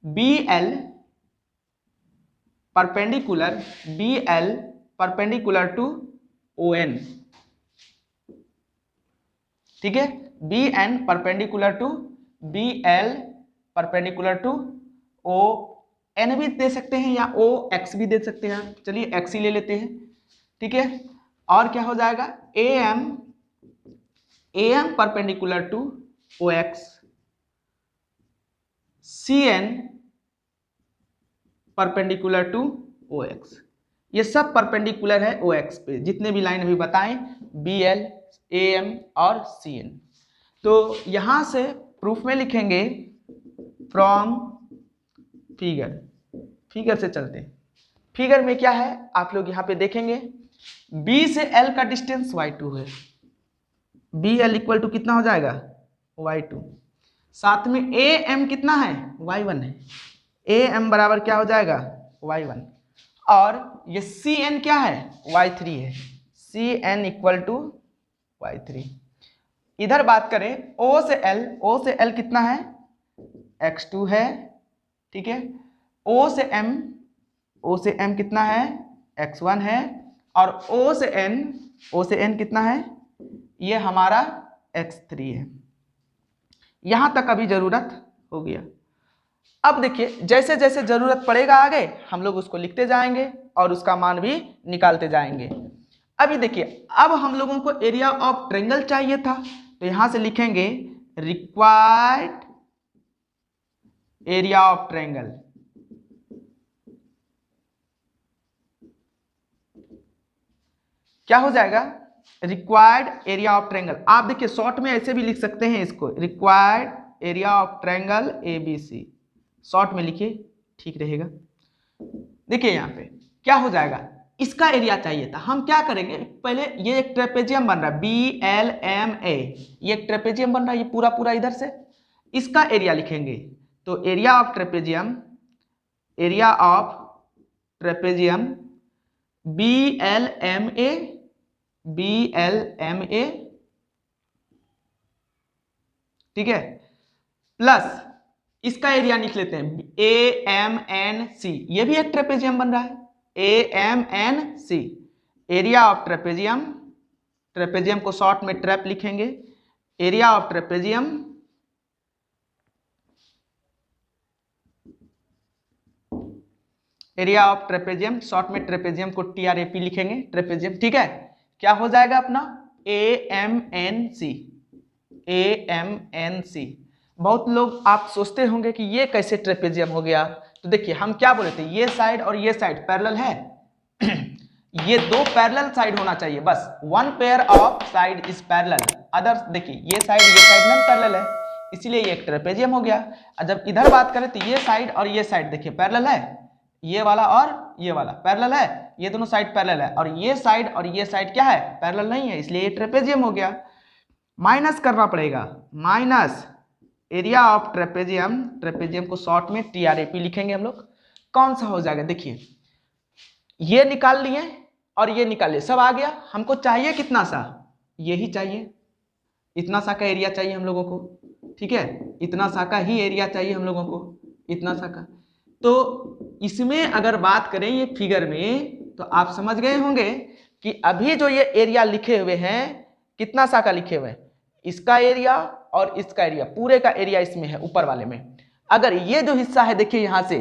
BL perpendicular to ON, ठीक है, BN perpendicular to BL perpendicular to ON भी दे सकते हैं या OX भी दे सकते हैं, चलिए X ही ले लेते हैं, ठीक है। और क्या हो जाएगा, AM perpendicular to OX, CN perpendicular to OX, ये सब परपेंडिकुलर है OX पे, जितने भी लाइन अभी बताएं, BL, AM और CN। तो यहां से प्रूफ में लिखेंगे फ्रॉम फिगर से चलते हैं। फिगर में क्या है आप लोग यहां पे देखेंगे, B से L का डिस्टेंस y2 है, BL इक्वल टू कितना हो जाएगा y2, साथ में AM कितना है y1 है, AM बराबर क्या हो जाएगा y1, और ये CN क्या है y3 है, CN इक्वल टू y3। इधर बात करें O से L कितना है x2 है, ठीक है, O से M कितना है x1 है, और O से N कितना है, ये हमारा x3 है। यहां तक अभी जरूरत हो गया। अब देखिए जैसे जैसे जरूरत पड़ेगा आगे हम लोग उसको लिखते जाएंगे और उसका मान भी निकालते जाएंगे। अभी देखिए अब हम लोगों को एरिया ऑफ ट्रायंगल चाहिए था, तो यहां से लिखेंगे रिक्वायर्ड एरिया ऑफ ट्रायंगल, क्या हो जाएगा रिक्वायर्ड एरिया ऑफ ट्रायंगल। आप देखिए शॉर्ट में ऐसे भी लिख सकते हैं इसको, required area of triangle ABC, short में लिखिए ठीक रहेगा। देखिए यहाँ पे क्या हो जाएगा, इसका एरिया चाहिए था, हम क्या करेंगे, पहले ये एक ट्रेपेजियम बन रहा है BLMA, ये एक ट्रेपेजियम बन रहा है, ये पूरा पूरा इधर से, इसका एरिया लिखेंगे, तो एरिया ऑफ ट्रेपेजियम BLMA, ठीक है, प्लस इसका एरिया लिख लेते हैं AMNC, ये भी एक ट्रेपेजियम बन रहा है AMNC, एरिया ऑफ ट्रेपेजियम को शॉर्ट में ट्रैप लिखेंगे, एरिया ऑफ ट्रेपेजियम शॉर्ट में ट्रेपेजियम को TRAP लिखेंगे, ट्रेपेजियम, ठीक है। क्या हो जाएगा अपना AMNC। बहुत लोग आप सोचते होंगे कि ये कैसे ट्रेपेजियम हो गया, तो देखिए हम क्या बोले थे, ये साइड और ये साइड पैरेलल है ये दो पैरेलल साइड होना चाहिए, बस one pair of side is parallel, others देखिए ये साइड नॉन पैरेलल है, इसीलिए ये एक ट्रेपेजियम हो गया। और जब इधर बात करें तो ये साइड और ये साइड देखिए पैरेलल है, ये वाला और ये वाला पैरेलल है, ये दोनों साइड पैरेलल है, और ये साइड और ये साइड क्या है पैरेलल नहीं है, इसलिए ये ट्रेपेजियम हो गया। माइनस करना पड़ेगा, माइनस एरिया ऑफ ट्रेपेजियम को शॉर्ट में TRAP लिखेंगे हम लोग। कौन सा हो जाएगा, देखिए ये निकाल लिए और ये निकाल लिए, सब आ गया। हमको चाहिए कितना सा, यही चाहिए, इतना सा का एरिया चाहिए हम लोगों को, ठीक है, इतना सा का ही एरिया चाहिए हम लोगों को, इतना सा का। तो इसमें अगर बात करें ये फिगर में, तो आप समझ गए होंगे कि अभी जो ये एरिया लिखे हुए हैं कितना सा का लिखे हुए हैं, इसका एरिया और इसका एरिया, पूरे का एरिया इसमें है ऊपर वाले में। अगर ये जो हिस्सा है देखिए यहाँ से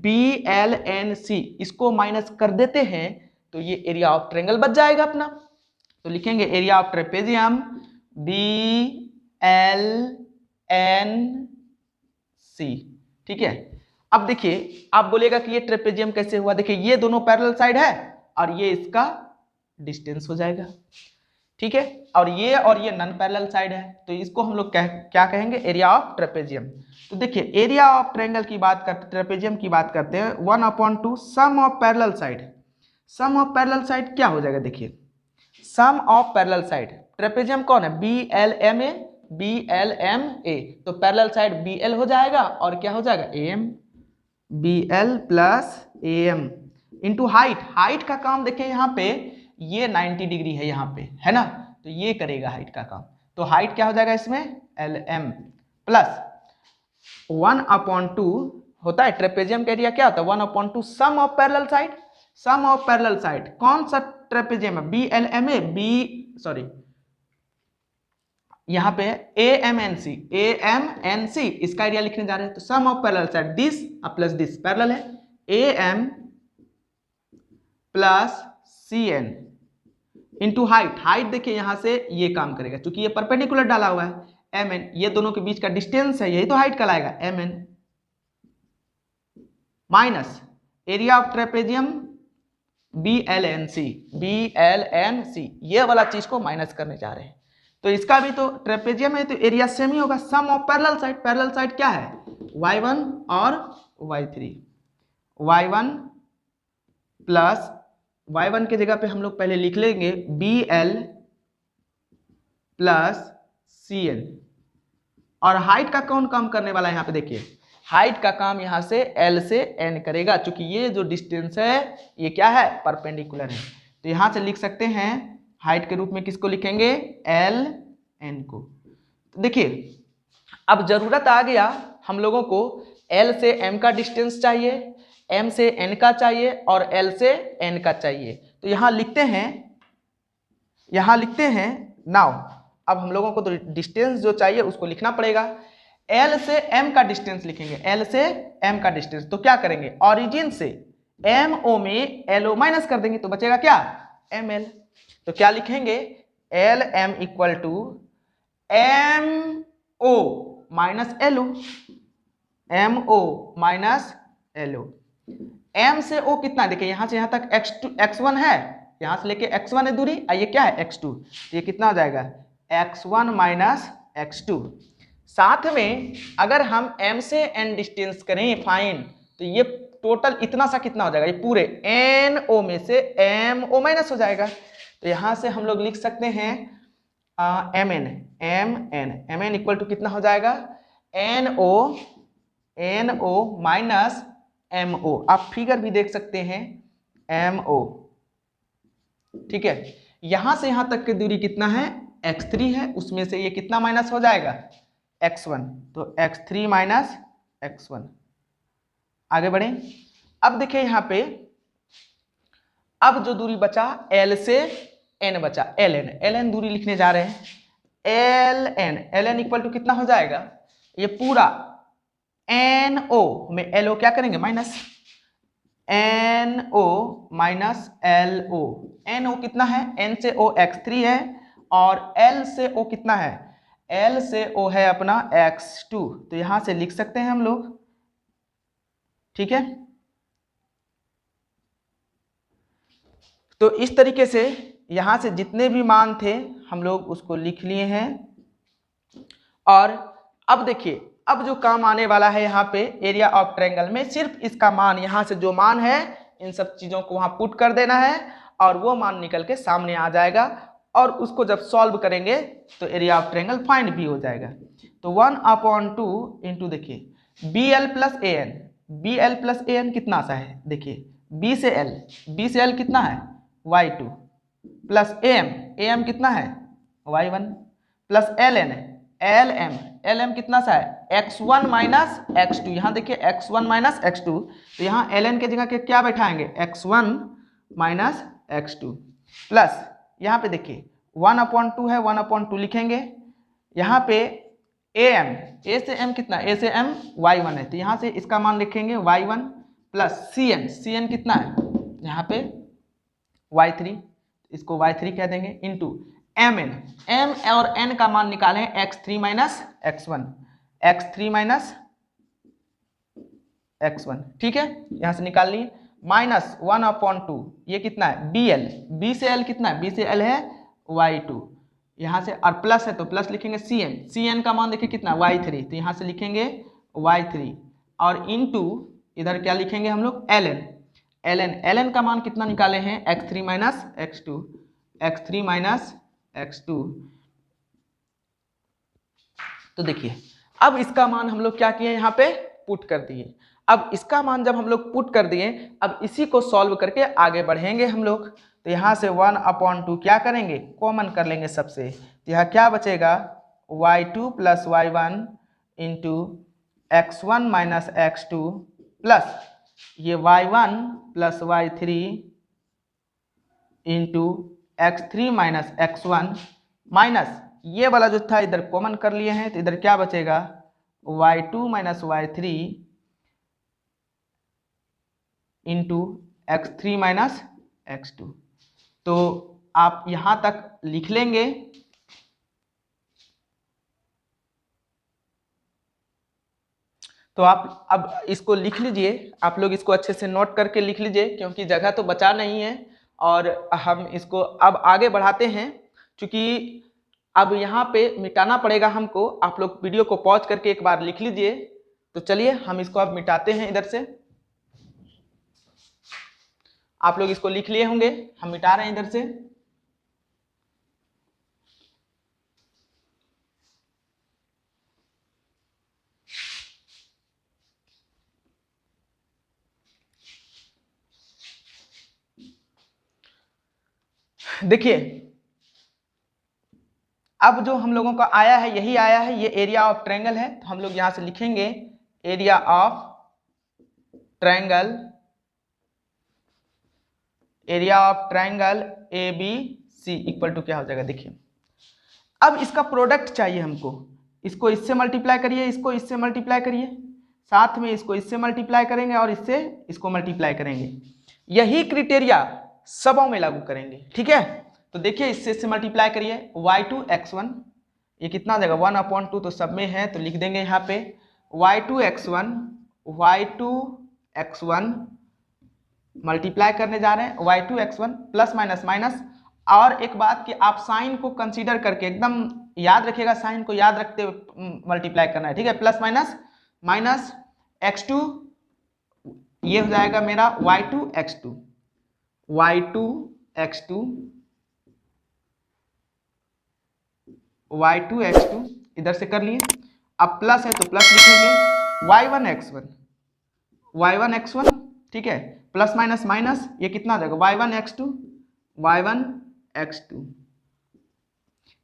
BLNC, इसको माइनस कर देते हैं तो ये एरिया ऑफ ट्रायंगल बच जाएगा अपना। तो लिखेंगे एरिया ऑफ ट्रेपेजियम BLNC, ठीक है। अब देखिए आप बोलेगा कि ये ट्रेपेजियम कैसे हुआ, देखिए ये दोनों पैरेलल साइड है और ये इसका डिस्टेंस हो जाएगा, ठीक है, और ये नॉन पैरेलल साइड है, तो इसको हम लोग क्या कहेंगे एरिया ऑफ ट्रेपेजियम। तो देखिए एरिया ऑफ ट्रायंगल की बात करते, ट्रेपेजियम की बात करते हैं, 1/2 sum of parallel side. Sum of parallel side क्या हो जाएगा, देखिए sum of parallel side, trapezium कौन है BLMA, BLMA, तो पैरेलल साइड BL हो जाएगा और क्या हो जाएगा AM, BL plus AM into height. Height का काम देखिए यहाँ पे ये 90 डिग्री है यहाँ पे, है ना, तो ये करेगा हाइट का काम। तो हाइट क्या हो जाएगा इसमें LM प्लस 1/2 होता है ट्रेपेजियम का एरिया, क्या होता है 1/2 sum of parallel side. Sum of parallel side कौन सा ट्रेपेजियम है BLMA, यहाँ पे AMNC इसका एरिया लिखने जा रहे हैं। तो sum of parallel side this plus this parallel है, AM plus CN into height. Height देखिए यहां से ये काम करेगा क्योंकि ये परपेंडिकुलर डाला हुआ है, MN ये दोनों के बीच का डिस्टेंस है, यही तो हाइट कहलाएगा MN minus area of trapezium BLNC ये वाला चीज को माइनस करने जा रहे हैं। तो इसका भी तो ट्रेपेजियम है तो एरिया सेम ही होगा। Sum of parallel side, parallel side क्या है y1 और y3, y1 प्लस y1 के जगह पे हम लोग पहले लिख लेंगे BL प्लस CN। और हाइट का कौन काम करने वाला है यहाँ पे देखिए, हाइट का काम यहाँ से L से N करेगा क्योंकि ये जो डिस्टेंस है ये क्या है परपेंडिकुलर है। तो यहाँ से लिख सकते हैं हाइट के रूप में किसको लिखेंगे LN को। तो देखिए अब जरूरत आ गया हम लोगों को L से M का डिस्टेंस चाहिए, M से N का चाहिए और L से N का चाहिए। तो यहाँ लिखते हैं नाउ। अब हम लोगों को तो डिस्टेंस जो चाहिए उसको लिखना पड़ेगा। L से M का डिस्टेंस लिखेंगे, L से M का डिस्टेंस। तो क्या करेंगे ओरिजिन से MO में LO माइनस कर देंगे तो बचेगा क्या ML। तो क्या लिखेंगे LM equal to MO minus LO, MO minus LO। M से O कितना है देखिए, यहां से यहां तक x1 है, यहां से लेके x1 है दूरी, ये क्या है x2, तो ये कितना हो जाएगा x1 माइनस x2। साथ में अगर हम M से N डिस्टेंस करें फाइन तो ये टोटल इतना सा कितना हो जाएगा, ये पूरे NO में से MO माइनस हो जाएगा। तो यहां से हम लोग लिख सकते हैं MN इक्वल टू कितना हो जाएगा NO माइनस MO। आप फिगर भी देख सकते हैं MO, ठीक है। यहां से यहां तक की दूरी कितना है x3 है, उसमें से ये कितना माइनस हो जाएगा x1, तो x3 माइनस x1। आगे बढ़े। अब देखिए यहां पे अब जो दूरी बचा L से N बचा LN दूरी लिखने जा रहे हैं। LN इक्वल टू कितना हो जाएगा, ये पूरा NO में LO क्या करेंगे minus, NO minus LO। NO कितना है, N से O x3 है और L से O कितना है, L से O है अपना x2। तो यहां से लिख सकते हैं हम लोग, ठीक है। तो इस तरीके से यहां से जितने भी मान थे हम लोग उसको लिख लिए हैं। और अब देखिए अब जो काम आने वाला है यहाँ पे एरिया ऑफ ट्रायंगल में, सिर्फ इसका मान यहाँ से जो मान है इन सब चीजों को वहां पुट कर देना है और वो मान निकल के सामने आ जाएगा और उसको जब सॉल्व करेंगे तो एरिया ऑफ ट्रायंगल फाइंड भी हो जाएगा। तो 1/2 इंटू देखिए BL प्लस AN कितना सा है देखिए, B से L कितना है y2 प्लस AM कितना है y1 प्लस LM कितना सा है x1 माइनस x2। यहाँ देखिए x1 माइनस x2, तो यहाँ LN के जगह के क्या बैठाएंगे x1 माइनस x2 प्लस यहाँ पे देखिए 1/2 है 1/2 लिखेंगे। यहाँ पे AM A से M कितना, A से M y1 है, तो यहाँ से इसका मान लिखेंगे y1 प्लस CN कितना है यहाँ पे y3, इसको y3 कह देंगे इंटू MN, M और N का मान निकालें x3 माइनस x1, ठीक है, यहां से निकाल लिए। माइनस 1/2 ये कितना है B से L कितना है, B से L है y2, यहां से और प्लस है तो प्लस लिखेंगे CN का मान देखिए कितना y3, तो यहां से लिखेंगे y3 और इंटू इधर क्या लिखेंगे हम लोग LN का मान कितना निकाले हैं x3 माइनस x2, तो देखिए अब इसका मान हम लोग क्या किए, यहाँ पे पुट कर दिए। अब इसका मान जब हम लोग पुट कर दिए, अब इसी को सॉल्व करके आगे बढ़ेंगे हम लोग। तो यहाँ से 1/2 क्या करेंगे, कॉमन कर लेंगे सबसे। तो यहाँ क्या बचेगा, y2 plus y1 into x1 minus x2 plus ये y1 plus y3 into x3 minus x1 minus ये वाला जो था इधर कॉमन कर लिए हैं, तो इधर क्या बचेगा, y2 minus y3 into x3 minus x2। तो आप यहां तक लिख लेंगे। तो आप अब इसको लिख लीजिए, आप लोग इसको अच्छे से नोट करके लिख लीजिए, क्योंकि जगह तो बचा नहीं है। और हम इसको अब आगे बढ़ाते हैं, क्योंकि अब यहाँ पे मिटाना पड़ेगा हमको। आप लोग वीडियो को पॉज करके एक बार लिख लीजिए। तो चलिए हम इसको अब मिटाते हैं इधर से। आप लोग इसको लिख लिए होंगे, हम मिटा रहे हैं इधर से। देखिए अब जो हम लोगों का आया है यही आया है, ये एरिया ऑफ ट्रायंगल है। तो हम लोग यहां से लिखेंगे area of triangle, area of triangle A B C equal to क्या हो जाएगा। देखिए अब इसका प्रोडक्ट चाहिए हमको, इसको इससे मल्टीप्लाई करिए, इसको इससे मल्टीप्लाई करिए, साथ में इसको इससे मल्टीप्लाई करेंगे और इससे इसको मल्टीप्लाई करेंगे। यही क्राइटेरिया सबों में लागू करेंगे, ठीक है। तो देखिए इससे मल्टीप्लाई करिए, y2 x1 ये कितना हो जाएगा 1/2, तो सब में है तो लिख देंगे यहाँ पे y2 x1 मल्टीप्लाई करने जा रहे हैं y2 x1 plus minus minus. और एक बात कि आप साइन को कंसीडर करके एकदम याद रखिएगा, साइन को याद रखते हुए मल्टीप्लाई करना है, ठीक है। प्लस माइनस माइनस x2 ये हो जाएगा मेरा y2 x2 इधर से कर लिए। अब प्लस है तो प्लस लिखेंगे y1 x1 ठीक है, प्लस माइनस माइनस ये कितना आ जाएगा y1 x2।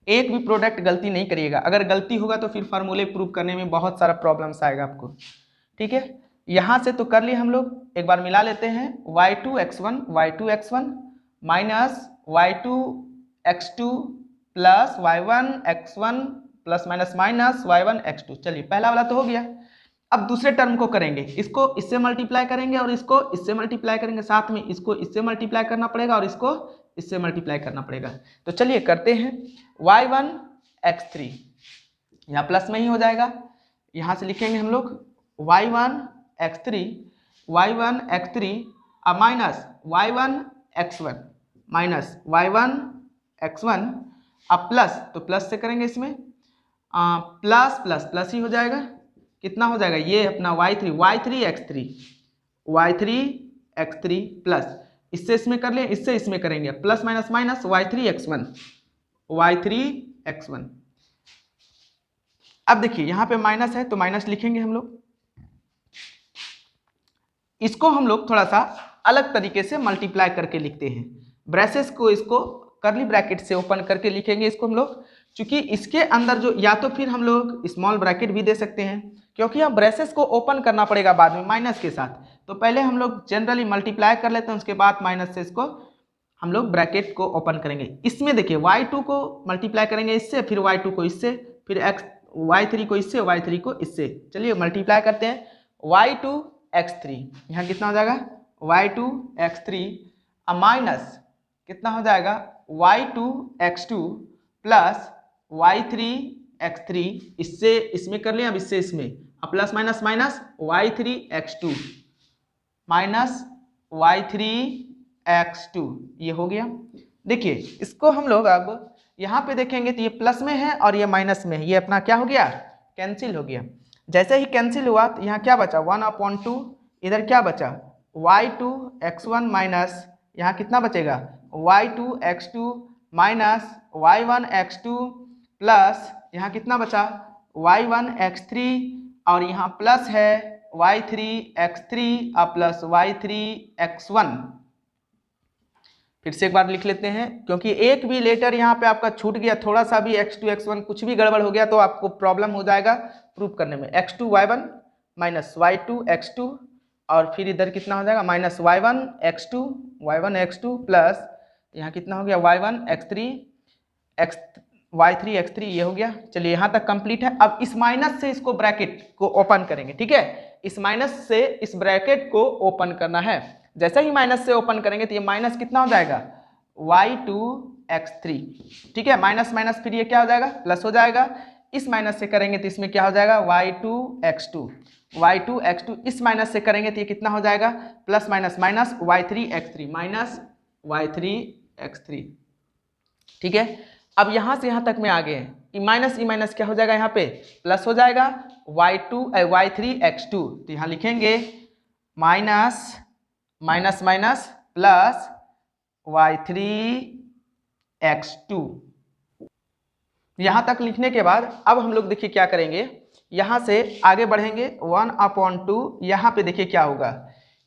एक भी प्रोडक्ट गलती नहीं करिएगा, अगर गलती होगा तो फिर फार्मूले प्रूव करने में बहुत सारा प्रॉब्लम्स आएगा आपको, ठीक है। यहां से तो कर लिए हम लोग, एक बार मिला लेते हैं y2 x1 minus y2 x2 plus y1 x1 plus minus minus y1 x2। चलिए पहला वाला तो हो गया। अब दूसरे टर्म को करेंगे, इसको इससे मल्टीप्लाई करेंगे और इसको इससे मल्टीप्लाई करेंगे, साथ में इसको इससे मल्टीप्लाई करना पड़ेगा और इसको इससे मल्टीप्लाई करना पड़ेगा। तो चलिए करते हैं y1 x3 यहाँ प्लस में ही हो जाएगा, यहाँ से लिखेंगे हम लोग y1 x3 minus y1 x1 अब प्लस, तो प्लस से करेंगे इसमें प्लस प्लस प्लस ही हो जाएगा। कितना हो जाएगा ये अपना y3 x3 प्लस इससे इसमें कर लें, इससे इसमें करेंगे plus minus minus y3 x1। अब देखिए यहाँ पे माइनस है तो माइनस लिखेंगे हम लोग। इसको हम लोग थोड़ा सा अलग तरीके से मल्टीप्लाई करके लिखते हैं, ब्रेसेस को इसको कर्ली ब्रैकेट से ओपन करके लिखेंगे इसको हम लोग, क्योंकि इसके अंदर जो या तो फिर हम लोग स्मॉल ब्रैकेट भी दे सकते हैं, क्योंकि हम ब्रेसेस को ओपन करना पड़ेगा बाद में माइनस के साथ। तो पहले हम लोग जनरली मल्टीप्लाई कर लेते हैं, उसके बाद माइनस से इसको हम लोग ब्रैकेट को ओपन करेंगे। इसमें देखिए y2 को मल्टीप्लाई करेंगे इससे, फिर y2 को इससे, फिर y3 को इससे, y3 को इससे। चलिए मल्टीप्लाई करते हैं y2 x3 यहाँ कितना हो जाएगा y2 x3 माइनस कितना हो जाएगा y2 x2 plus y3 x3 इससे इसमें कर लें, अब इससे इसमें अब plus minus minus y3 x2 minus y3 x2 ये हो गया। देखिए इसको हम लोग अब यहाँ पे देखेंगे तो ये प्लस में है और ये माइनस में है, ये अपना क्या हो गया कैंसिल हो गया। जैसे ही कैंसिल हुआ तो यहाँ क्या बचा 1/2, इधर क्या बचा y2 x1 माइनस यहाँ कितना बचेगा y2 x2 minus y1 x2 plus यहाँ कितना बचा y1 x3 और यहाँ प्लस है y3 x3 plus y3 x1। फिर से एक बार लिख लेते हैं, क्योंकि एक भी लेटर यहाँ पे आपका छूट गया, थोड़ा सा भी x2 x1 कुछ भी गड़बड़ हो गया तो आपको प्रॉब्लम हो जाएगा प्रूफ करने में। x2 y1 minus y2 x2 और फिर इधर कितना हो जाएगा माइनस y1 x2 प्लस यहाँ कितना हो गया y1 x3 y3 x3, ये हो गया। चलिए यहाँ तक कंप्लीट है। अब इस माइनस से इसको ब्रैकेट को ओपन करेंगे, ठीक है। इस माइनस से इस ब्रैकेट को ओपन करना है। जैसे ही माइनस से ओपन करेंगे तो ये माइनस कितना हो जाएगा y2 x3, ठीक है। माइनस माइनस फिर ये क्या हो जाएगा प्लस हो जाएगा। इस माइनस से करेंगे तो इसमें क्या हो जाएगा y2 x2। इस माइनस से करेंगे तो ये कितना हो जाएगा plus minus minus y3 x3 minus y3 x3, ठीक है। अब यहां से यहां तक में आ गए, ई माइनस क्या हो जाएगा यहाँ पे प्लस हो जाएगा y3 x2। तो यहां लिखेंगे minus minus minus plus y3 x2। यहां तक लिखने के बाद अब हम लोग देखिए क्या करेंगे, यहां से आगे बढ़ेंगे 1/2। यहां पे देखिए क्या होगा,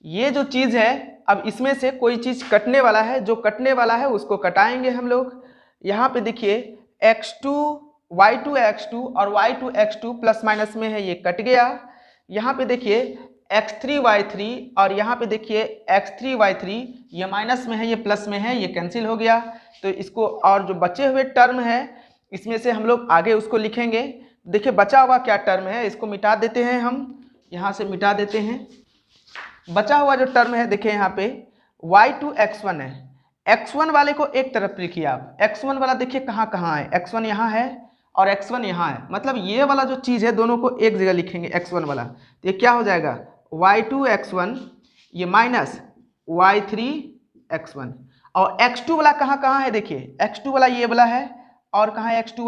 ये जो चीज है अब इसमें से कोई चीज कटने वाला है, जो कटने वाला है उसको कटाएंगे हम लोग। यहाँ पे देखिए y2 x2 और y2 x2 प्लस माइनस में है, ये कट गया। यहाँ पे देखिए x3 y3 और यहाँ पे देखिए x3 y3, ये माइनस में है ये प्लस में है, ये कैंसिल हो गया। तो इसको और जो बचे हुए टर्म है इसमें से हम लोग आगे उसको लिखेंगे। देखिए बचा हुआ क्या टर्म है, इसको मिटा देते हैं हम, यहाँ से मिटा देते हैं। बचा हुआ जो टर्म है देखिए यहाँ पे y2 x1 है। x1 वाले को एक तरफ लिखिए आप, x1 वाला देखिए कहाँ कहाँ है, x1 यहाँ है और x1 यहाँ है, मतलब ये वाला जो चीज़ है दोनों को एक जगह लिखेंगे x1 वाला। तो ये क्या हो जाएगा y2 x1 ये माइनस y3 x1। और x2 वाला कहाँ कहाँ है, देखिए x2 वाला ये वाला है और कहाँ है x2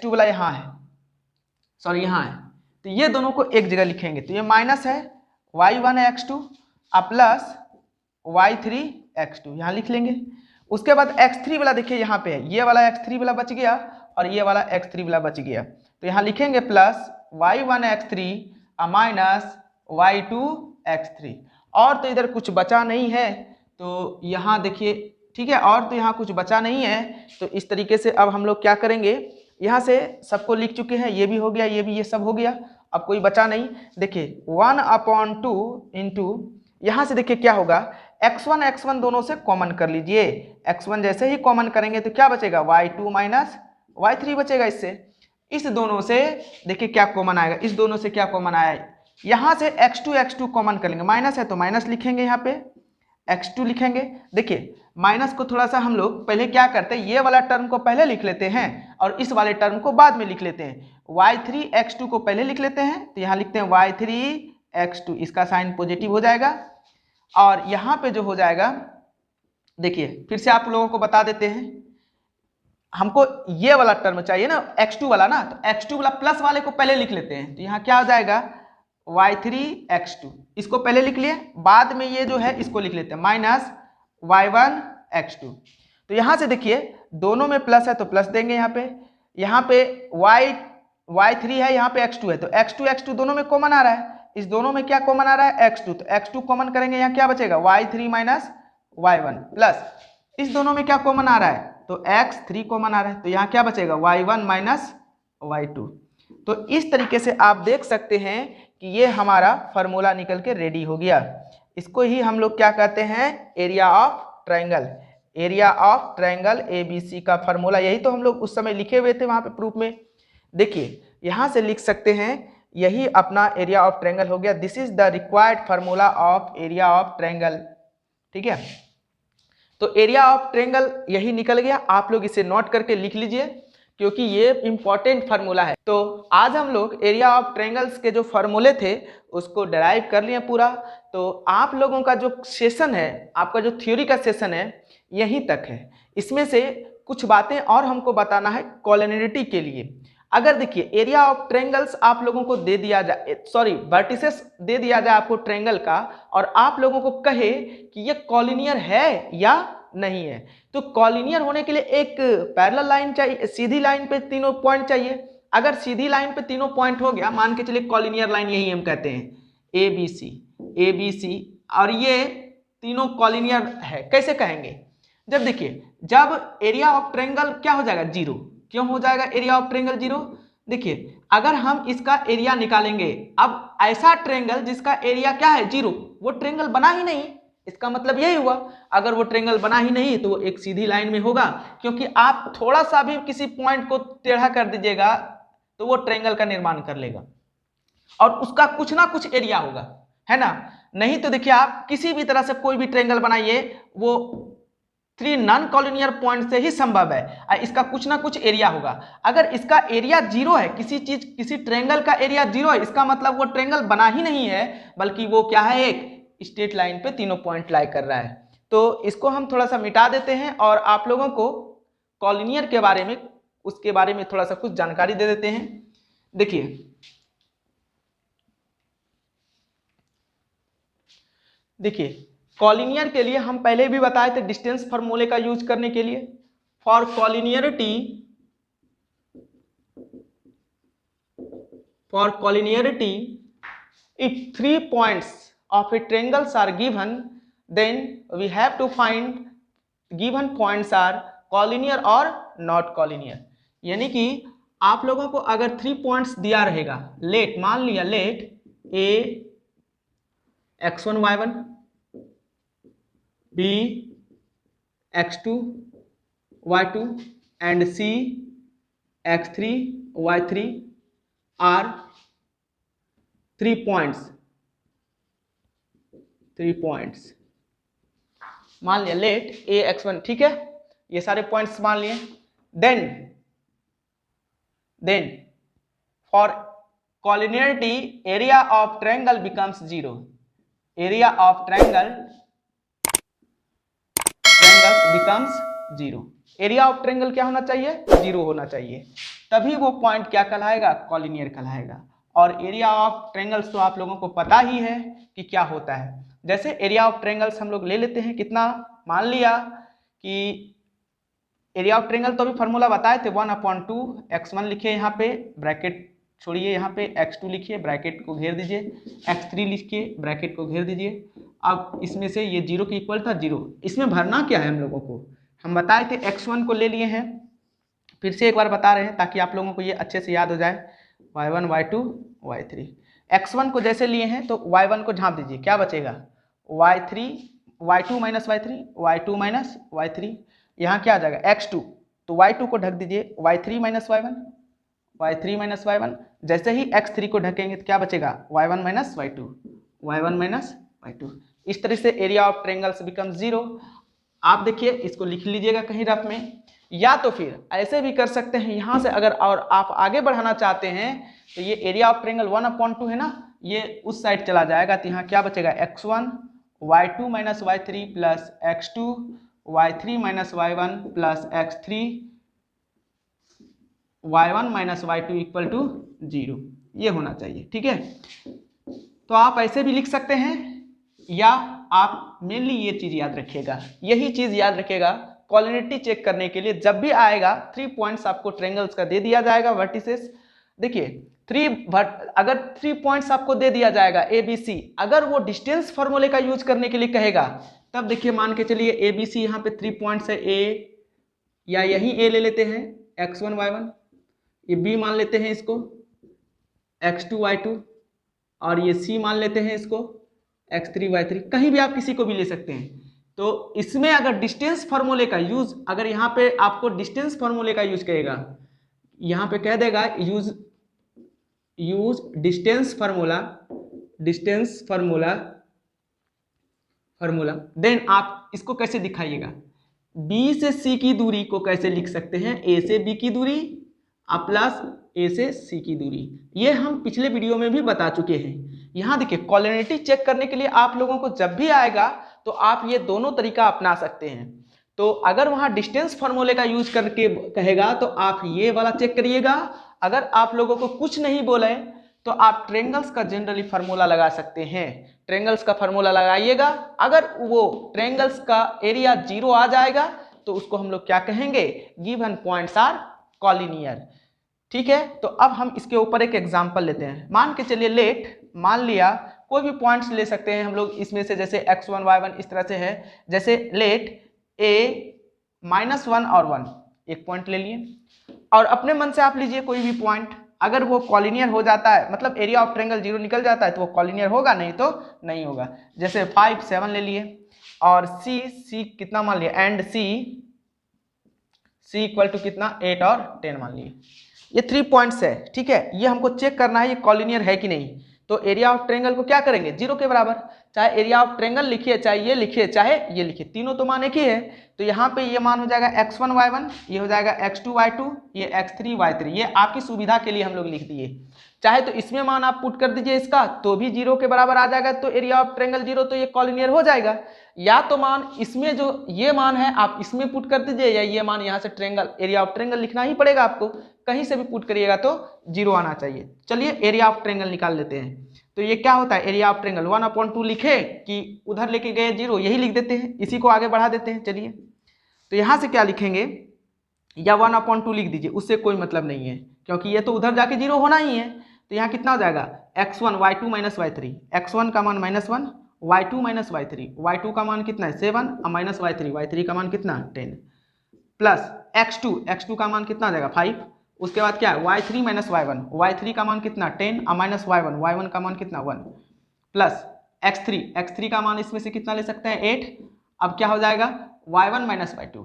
वाला यहाँ है, सॉरी यहाँ है। तो ये दोनों को एक जगह लिखेंगे। तो ये माइनस है y1 x2 plus y3 x2 यहाँ लिख लेंगे। उसके बाद x3 वाला देखिए यहाँ पे है, ये वाला x3 वाला बच गया और ये वाला x3 वाला बच गया। तो यहाँ लिखेंगे plus y1 x3 minus y2 x3। और तो इधर कुछ बचा नहीं है, तो यहाँ देखिए ठीक है, और तो यहाँ कुछ बचा नहीं है। तो इस तरीके से अब हम लोग क्या करेंगे, यहाँ से सबको लिख चुके हैं, ये भी हो गया, ये भी, ये सब हो गया, अब कोई बचा नहीं। देखिए 1/2 इंटू यहाँ से देखिए क्या होगा, x1 दोनों से कॉमन कर लीजिए। x1 जैसे ही कॉमन करेंगे तो क्या बचेगा y2 माइनस y3 बचेगा। इससे इस दोनों से देखिए क्या कॉमन आएगा, इस दोनों से क्या कॉमन आया, यहाँ से x2 कॉमन कर लेंगे, माइनस है तो माइनस लिखेंगे, यहाँ पे x2 लिखेंगे। देखिए माइनस को थोड़ा सा हम लोग पहले क्या करते हैं, ये वाला टर्म को पहले लिख लेते हैं और इस वाले टर्म को बाद में लिख लेते हैं। y3 x2 को पहले लिख लेते हैं, तो यहाँ लिखते हैं y3 x2, इसका साइन पॉजिटिव हो जाएगा। और यहाँ पे जो हो जाएगा, देखिए फिर से आप लोगों को बता देते हैं, हमको ये वाला टर्म चाहिए ना x2 वाला ना, तो x2 वाला प्लस वाले को पहले लिख लेते हैं। तो यहाँ क्या हो जाएगा y3 x2, इसको पहले लिख लिए, बाद में ये जो है इसको लिख लेते हैं माइनस y1 x2। तो यहाँ से देखिए दोनों में प्लस है तो प्लस देंगे, यहाँ पे y3 है, यहाँ पे x2 है, तो x2 दोनों में कॉमन आ रहा है। इस दोनों में क्या कॉमन आ रहा है x2, तो x2 कॉमन करेंगे, यहाँ क्या बचेगा y3 माइनस y1 प्लस इस दोनों में क्या कॉमन आ रहा है, तो x3 कॉमन आ रहा है, तो यहाँ क्या बचेगा y1 माइनस y2। तो इस तरीके से आप देख सकते हैं कि ये हमारा फार्मूला निकल के रेडी हो गया। इसको ही हम लोग क्या कहते हैं, एरिया ऑफ ट्रायंगल ABC का फार्मूला। यही तो हम लोग उस समय लिखे हुए थे वहां पे प्रूफ में। देखिए यहाँ से लिख सकते हैं, यही अपना एरिया ऑफ ट्रायंगल हो गया। This is the required formula of area of triangle, ठीक है। तो एरिया ऑफ ट्रायंगल यही निकल गया, आप लोग इसे नोट करके लिख लीजिए क्योंकि ये इंपॉर्टेंट फार्मूला है। तो आज हम लोग एरिया ऑफ ट्रायंगल्स के जो फार्मूले थे उसको डराइव कर लिए पूरा। तो आप लोगों का जो सेशन है, आपका जो थ्योरी का सेशन है यहीं तक है। इसमें से कुछ बातें और हमको बताना है कॉलिनियरिटी के लिए। अगर देखिए एरिया ऑफ ट्रायंगल्स आप लोगों को दे दिया जाए, सॉरी वर्टिसेस दे दिया जाए आपको ट्रायंगल का, और आप लोगों को कहे कि ये कॉलिनियर है या नहीं है, तो कॉलिनियर होने के लिए एक पैरेलल लाइन चाहिए, सीधी लाइन पे तीनों पॉइंट चाहिए। अगर सीधी लाइन पे तीनों पॉइंट हो गया, मान के चलिए कॉलिनियर लाइन यही हम कहते हैं ए बी सी और ये तीनों कॉलिनियर है, कैसे कहेंगे? जब देखिए जब एरिया ऑफ ट्रायंगल क्या हो जाएगा? जीरो। क्यों हो जाएगा एरिया ऑफ ट्रायंगल जीरो? देखिए अगर हम इसका एरिया निकालेंगे, अब ऐसा ट्रायंगल जिसका एरिया क्या है? जीरो, वो ट्रायंगल बना ही नहीं, इसका मतलब यही हुआ अगर वो ट्रायंगल बना ही नहीं तो वो एक सीधी लाइन में होगा, क्योंकि आप थोड़ा सा भी किसी पॉइंट को टेढ़ा कर दीजिएगा तो वो ट्रायंगल का निर्माण कर लेगा और उसका कुछ ना कुछ एरिया होगा, है ना? नहीं तो देखिए आप किसी भी तरह से कोई भी ट्रायंगल बनाइए, वो 3 नॉन कॉलिनियर पॉइंट से ही संभव है, इसका कुछ ना कुछ एरिया होगा। अगर इसका एरिया जीरो है, किसी ट्रायंगल का एरिया जीरो है, इसका मतलब वो ट्रायंगल बना ही नहीं है, बल्कि वो क्या है? एक स्ट्रेट लाइन पे तीनों पॉइंट लाई कर रहा है। तो इसको हम थोड़ा सा मिटा देते हैं और आप लोगों को कॉलिनियर के बारे में, उसके बारे में थोड़ा सा कुछ जानकारी दे देते हैं। देखिए कॉलिनियर के लिए हम पहले भी बताए थे डिस्टेंस फार्मूले का यूज करने के लिए। For collinearity if 3 points of a triangles are given, then we have to find given points are collinear or not collinear। यानी कि आप लोगों को अगर 3 पॉइंट्स दिया रहेगा, लेट मान लिया late a x1 y1 b x2 y2 and c x3 y3 are 3 points। मान लिया लेट a x1, ठीक है, ये सारे पॉइंट्स मान लिए। Then for collinearity area of triangle becomes zero. Area of triangle becomes zero. Area of triangle क्या होना चाहिए? जीरो होना चाहिए, तभी वो पॉइंट क्या कहलाएगा? कॉलिनियर कहलाएगा। और एरिया ऑफ ट्रायंगल्स तो आप लोगों को पता ही है कि क्या होता है। जैसे एरिया ऑफ ट्रायंगल्स हम लोग ले लेते हैं, कितना? मान लिया कि एरिया ऑफ ट्रायंगल तो अभी फॉर्मूला बताए थे, 1/2 x1 लिखिए, यहाँ पे ब्रैकेट छोड़िए, यहाँ पे x2 लिखिए, ब्रैकेट को घेर दीजिए, x3 लिखिए, ब्रैकेट को घेर दीजिए। अब इसमें से ये जीरो के इक्वल था जीरो, इसमें भरना क्या है हम लोगों को? हम बताए थे x1 को ले लिए हैं, फिर से एक बार बता रहे हैं ताकि आप लोगों को ये अच्छे से याद हो जाए। y1 y2 y3, x1 को जैसे लिए हैं तो y1 को झाँप दीजिए, क्या बचेगा? y2 माइनस y3, यहाँ क्या आ जाएगा? x2, तो y2 को ढक दीजिए, y3 माइनस y1, जैसे ही x3 को ढकेंगे तो क्या बचेगा? y1 minus y2। इस तरह से area of triangles become zero. आप देखिए इसको लिख लीजिएगा कहीं रफ में, या तो फिर ऐसे भी कर सकते हैं, यहाँ से अगर और आप आगे बढ़ाना चाहते हैं तो ये एरिया ऑफ ट्रायंगल 1/2 है ना, ये उस साइड चला जाएगा, तो यहाँ क्या बचेगा? x1 y2 minus y3 plus x2 y3 minus y1 plus x3 y1 minus y2 equal to zero. ये होना चाहिए, ठीक है। तो आप ऐसे भी लिख सकते हैं, या आप मेनली ये चीज याद रखिएगा, यही चीज याद रखिएगा कॉलिनियरिटी चेक करने के लिए। जब भी आएगा 3 पॉइंट्स आपको ट्रायंगल्स का दे दिया जाएगा, वर्टिसेस। देखिए अगर 3 पॉइंट्स आपको दे दिया जाएगा ए बी सी, अगर वो डिस्टेंस फार्मूले का यूज करने के लिए कहेगा, तब देखिए मान के चलिए ए बी सी, यहाँ पे 3 पॉइंट्स है ए, या यही ए ले लेते हैं x1 y1, ये बी मान लेते हैं इसको x2 y2, और ये सी मान लेते हैं इसको x3 y3, कहीं भी आप किसी को भी ले सकते हैं। तो इसमें अगर डिस्टेंस फार्मूले का यूज, अगर यहाँ पे आपको डिस्टेंस फार्मूले का यूज करेगा, यहाँ पे कह देगा यूज डिस्टेंस फार्मूला, देन आप इसको कैसे दिखाइएगा? बी से सी की दूरी को कैसे लिख सकते हैं? ए से बी की दूरी प्लस ए से सी की दूरी। ये हम पिछले वीडियो में भी बता चुके हैं। यहाँ देखिए कॉलिनियरिटी चेक करने के लिए आप लोगों को जब भी आएगा तो आप ये दोनों तरीका अपना सकते हैं। तो अगर वहाँ डिस्टेंस फार्मूले का यूज करके कहेगा तो आप ये वाला चेक करिएगा। अगर आप लोगों को कुछ नहीं बोले तो आप ट्रायंगल्स का जनरली फार्मूला लगा सकते हैं। ट्रायंगल्स का फार्मूला लगाइएगा, अगर वो ट्रायंगल्स का एरिया जीरो आ जाएगा तो उसको हम लोग क्या कहेंगे? Given points are collinear. ठीक है, तो अब हम इसके ऊपर एक एग्जांपल लेते हैं। मान के चलिए लेट, मान लिया कोई भी पॉइंट्स ले सकते हैं हम लोग इसमें से, जैसे x1 y1 इस तरह से है। जैसे लेट a -1 और 1 एक पॉइंट ले लिए और अपने मन से आप लीजिए कोई भी पॉइंट। अगर वो कॉलिनियर हो जाता है, मतलब एरिया ऑफ ट्रायंगल 0 निकल जाता है, तो वो कॉलिनियर होगा, नहीं तो नहीं होगा। जैसे 5 7 ले लिए और c कितना मान लिया, एंड c इक्वल टू कितना 8 और 10 मान लिए। ये 3 पॉइंट्स है, ठीक है। ये हमको चेक करना है ये कॉलिनियर है कि नहीं। तो एरिया ऑफ ट्रायंगल को क्या करेंगे, 0 के बराबर। चाहे एरिया ऑफ ट्रायंगल लिखिए, चाहे ये लिखिए, चाहे ये लिखिए, तीनों तो मान एक ही है। तो यहाँ पे ये मान हो जाएगा x1 y1, ये हो जाएगा x2 y2, ये x3 y3। ये आपकी सुविधा के लिए हम लोग लिख दिए। चाहे तो इसमें मान आप पुट कर दीजिए इसका, तो भी 0 के बराबर आ जाएगा, तो एरिया ऑफ ट्रायंगल 0, तो ये कॉलिनियर हो जाएगा। या तो मान इसमें जो ये मान है आप इसमें पुट कर दीजिए, या ये मान यहाँ से ट्रायंगल एरिया ऑफ ट्रायंगल लिखना ही पड़ेगा आपको, कहीं से भी पुट करिएगा तो 0 आना चाहिए। चलिए एरिया ऑफ ट्रायंगल निकाल लेते हैं। तो ये क्या होता है, एरिया ऑफ ट्रायंगल 1/2 लिखे कि उधर लेके गए 0, यही लिख देते हैं, इसी को आगे बढ़ा देते हैं। चलिए तो यहाँ से क्या लिखेंगे, या 1/2 लिख दीजिए, उससे कोई मतलब नहीं है, क्योंकि ये तो उधर जाके 0 होना ही है। तो यहाँ कितना हो जाएगा, x1 y2 - y3, x1 का मान -1, y2 - y3, y2 का मान कितना है 7 और माइनस y3 का मान कितना 10, प्लस x2 का मान कितना आ जाएगा 5। उसके बाद क्या है y3 - y1 का मान कितना 10 और माइनस y1 का मान कितना 1, प्लस x3 का मान इसमें से कितना ले सकते हैं 8। अब क्या हो जाएगा y1 - y2,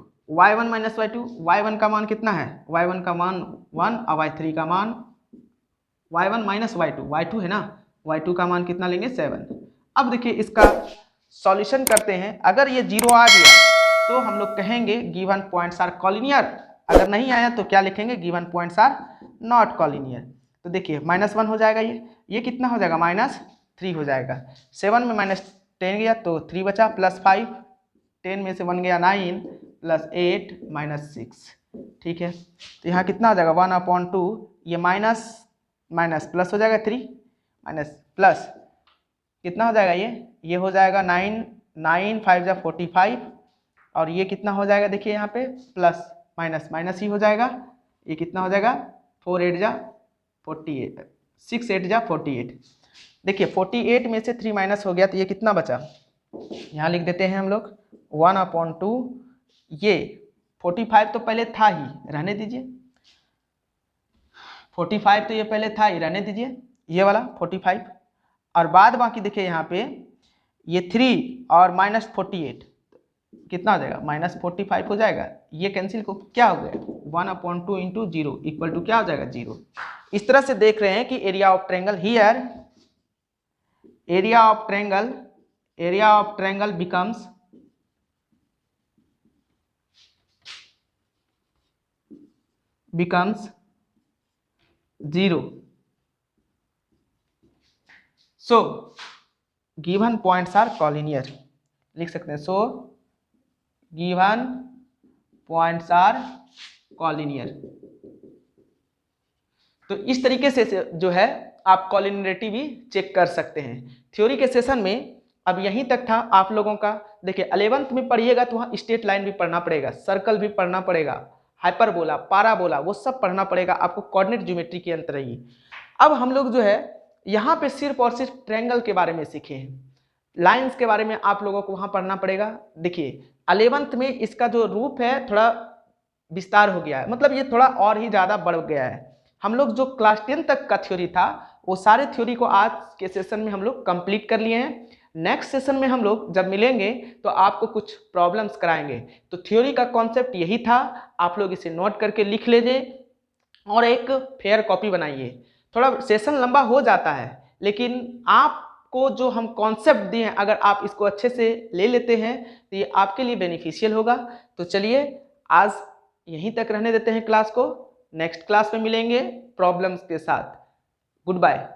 y1 का मान कितना है, y1 का मान 1 और y3 का मान y1 - y2 है ना, y2 का मान कितना लेंगे 7। अब देखिए इसका सॉल्यूशन करते हैं। अगर ये 0 आ गया तो हम लोग कहेंगे गिवन पॉइंट्स आर कॉलिनियर। अगर नहीं आया तो क्या लिखेंगे, given points are not collinear. तो देखिए -1 हो जाएगा, ये कितना हो जाएगा -3 हो जाएगा। 7 में -10 गया तो 3 बचा, प्लस 5, 10 में से 1 गया 9, प्लस 8 -6, ठीक है। तो यहाँ कितना हो जाएगा 1/2, ये माइनस प्लस हो जाएगा 3 माइनस प्लस कितना हो जाएगा, ये हो जाएगा 9 5 जा 45, और ये कितना हो जाएगा देखिए यहाँ पे प्लस माइनस ही हो जाएगा। ये कितना हो जाएगा 4 8 जा 48, 6 8 जा 48। देखिए 48 में से 3 माइनस हो गया, तो ये कितना बचा, यहाँ लिख देते हैं हम लोग 1/2। ये 45 तो पहले था ही, रहने दीजिए, 45 तो ये पहले था ही, रहने दीजिए ये वाला 45। और बाद बाकी देखिए यहाँ पे ये 3 और -48 कितना हो जाएगा -45 हो जाएगा। ये कैंसिल को क्या हो गया 1/2 इंटू 0 इक्वल टू क्या हो जाएगा 0। इस तरह से देख रहे हैं कि area of triangle here, area of triangle becomes 0। So given points are collinear, लिख सकते हैं। So given points are collinear. तो इस तरीके से जो है आप कॉलिनियरिटी भी चेक कर सकते हैं। थ्योरी के सेशन में अब यहीं तक था आप लोगों का। देखिए 11th में पढ़िएगा तो वहाँ स्ट्रेट लाइन भी पढ़ना पड़ेगा, सर्कल भी पढ़ना पड़ेगा, हाइपरबोला, पाराबोला, वो सब पढ़ना पड़ेगा आपको कोऑर्डिनेट ज्योमेट्री के अंतर ही। अब हम लोग जो है यहाँ पे सिर्फ और सिर्फ ट्रायंगल के बारे में सीखे हैं, लाइंस के बारे में आप लोगों को वहाँ पढ़ना पड़ेगा। देखिए 11th में इसका जो रूप है थोड़ा विस्तार हो गया है, मतलब ये थोड़ा और ही ज़्यादा बढ़ गया है। हम लोग जो क्लास 10 तक का थ्योरी था वो सारे थ्योरी को आज के सेशन में हम लोग कंप्लीट कर लिए हैं। नेक्स्ट सेशन में हम लोग जब मिलेंगे तो आपको कुछ प्रॉब्लम्स कराएंगे। तो थ्योरी का कॉन्सेप्ट यही था, आप लोग इसे नोट करके लिख लीजिए और एक फेयर कॉपी बनाइए। थोड़ा सेशन लंबा हो जाता है, लेकिन आपको जो हम कॉन्सेप्ट दिए हैं अगर आप इसको अच्छे से ले लेते हैं तो ये आपके लिए बेनिफिशियल होगा। तो चलिए आज यहीं तक रहने देते हैं क्लास को, नेक्स्ट क्लास में मिलेंगे प्रॉब्लम्स के साथ। Good bye.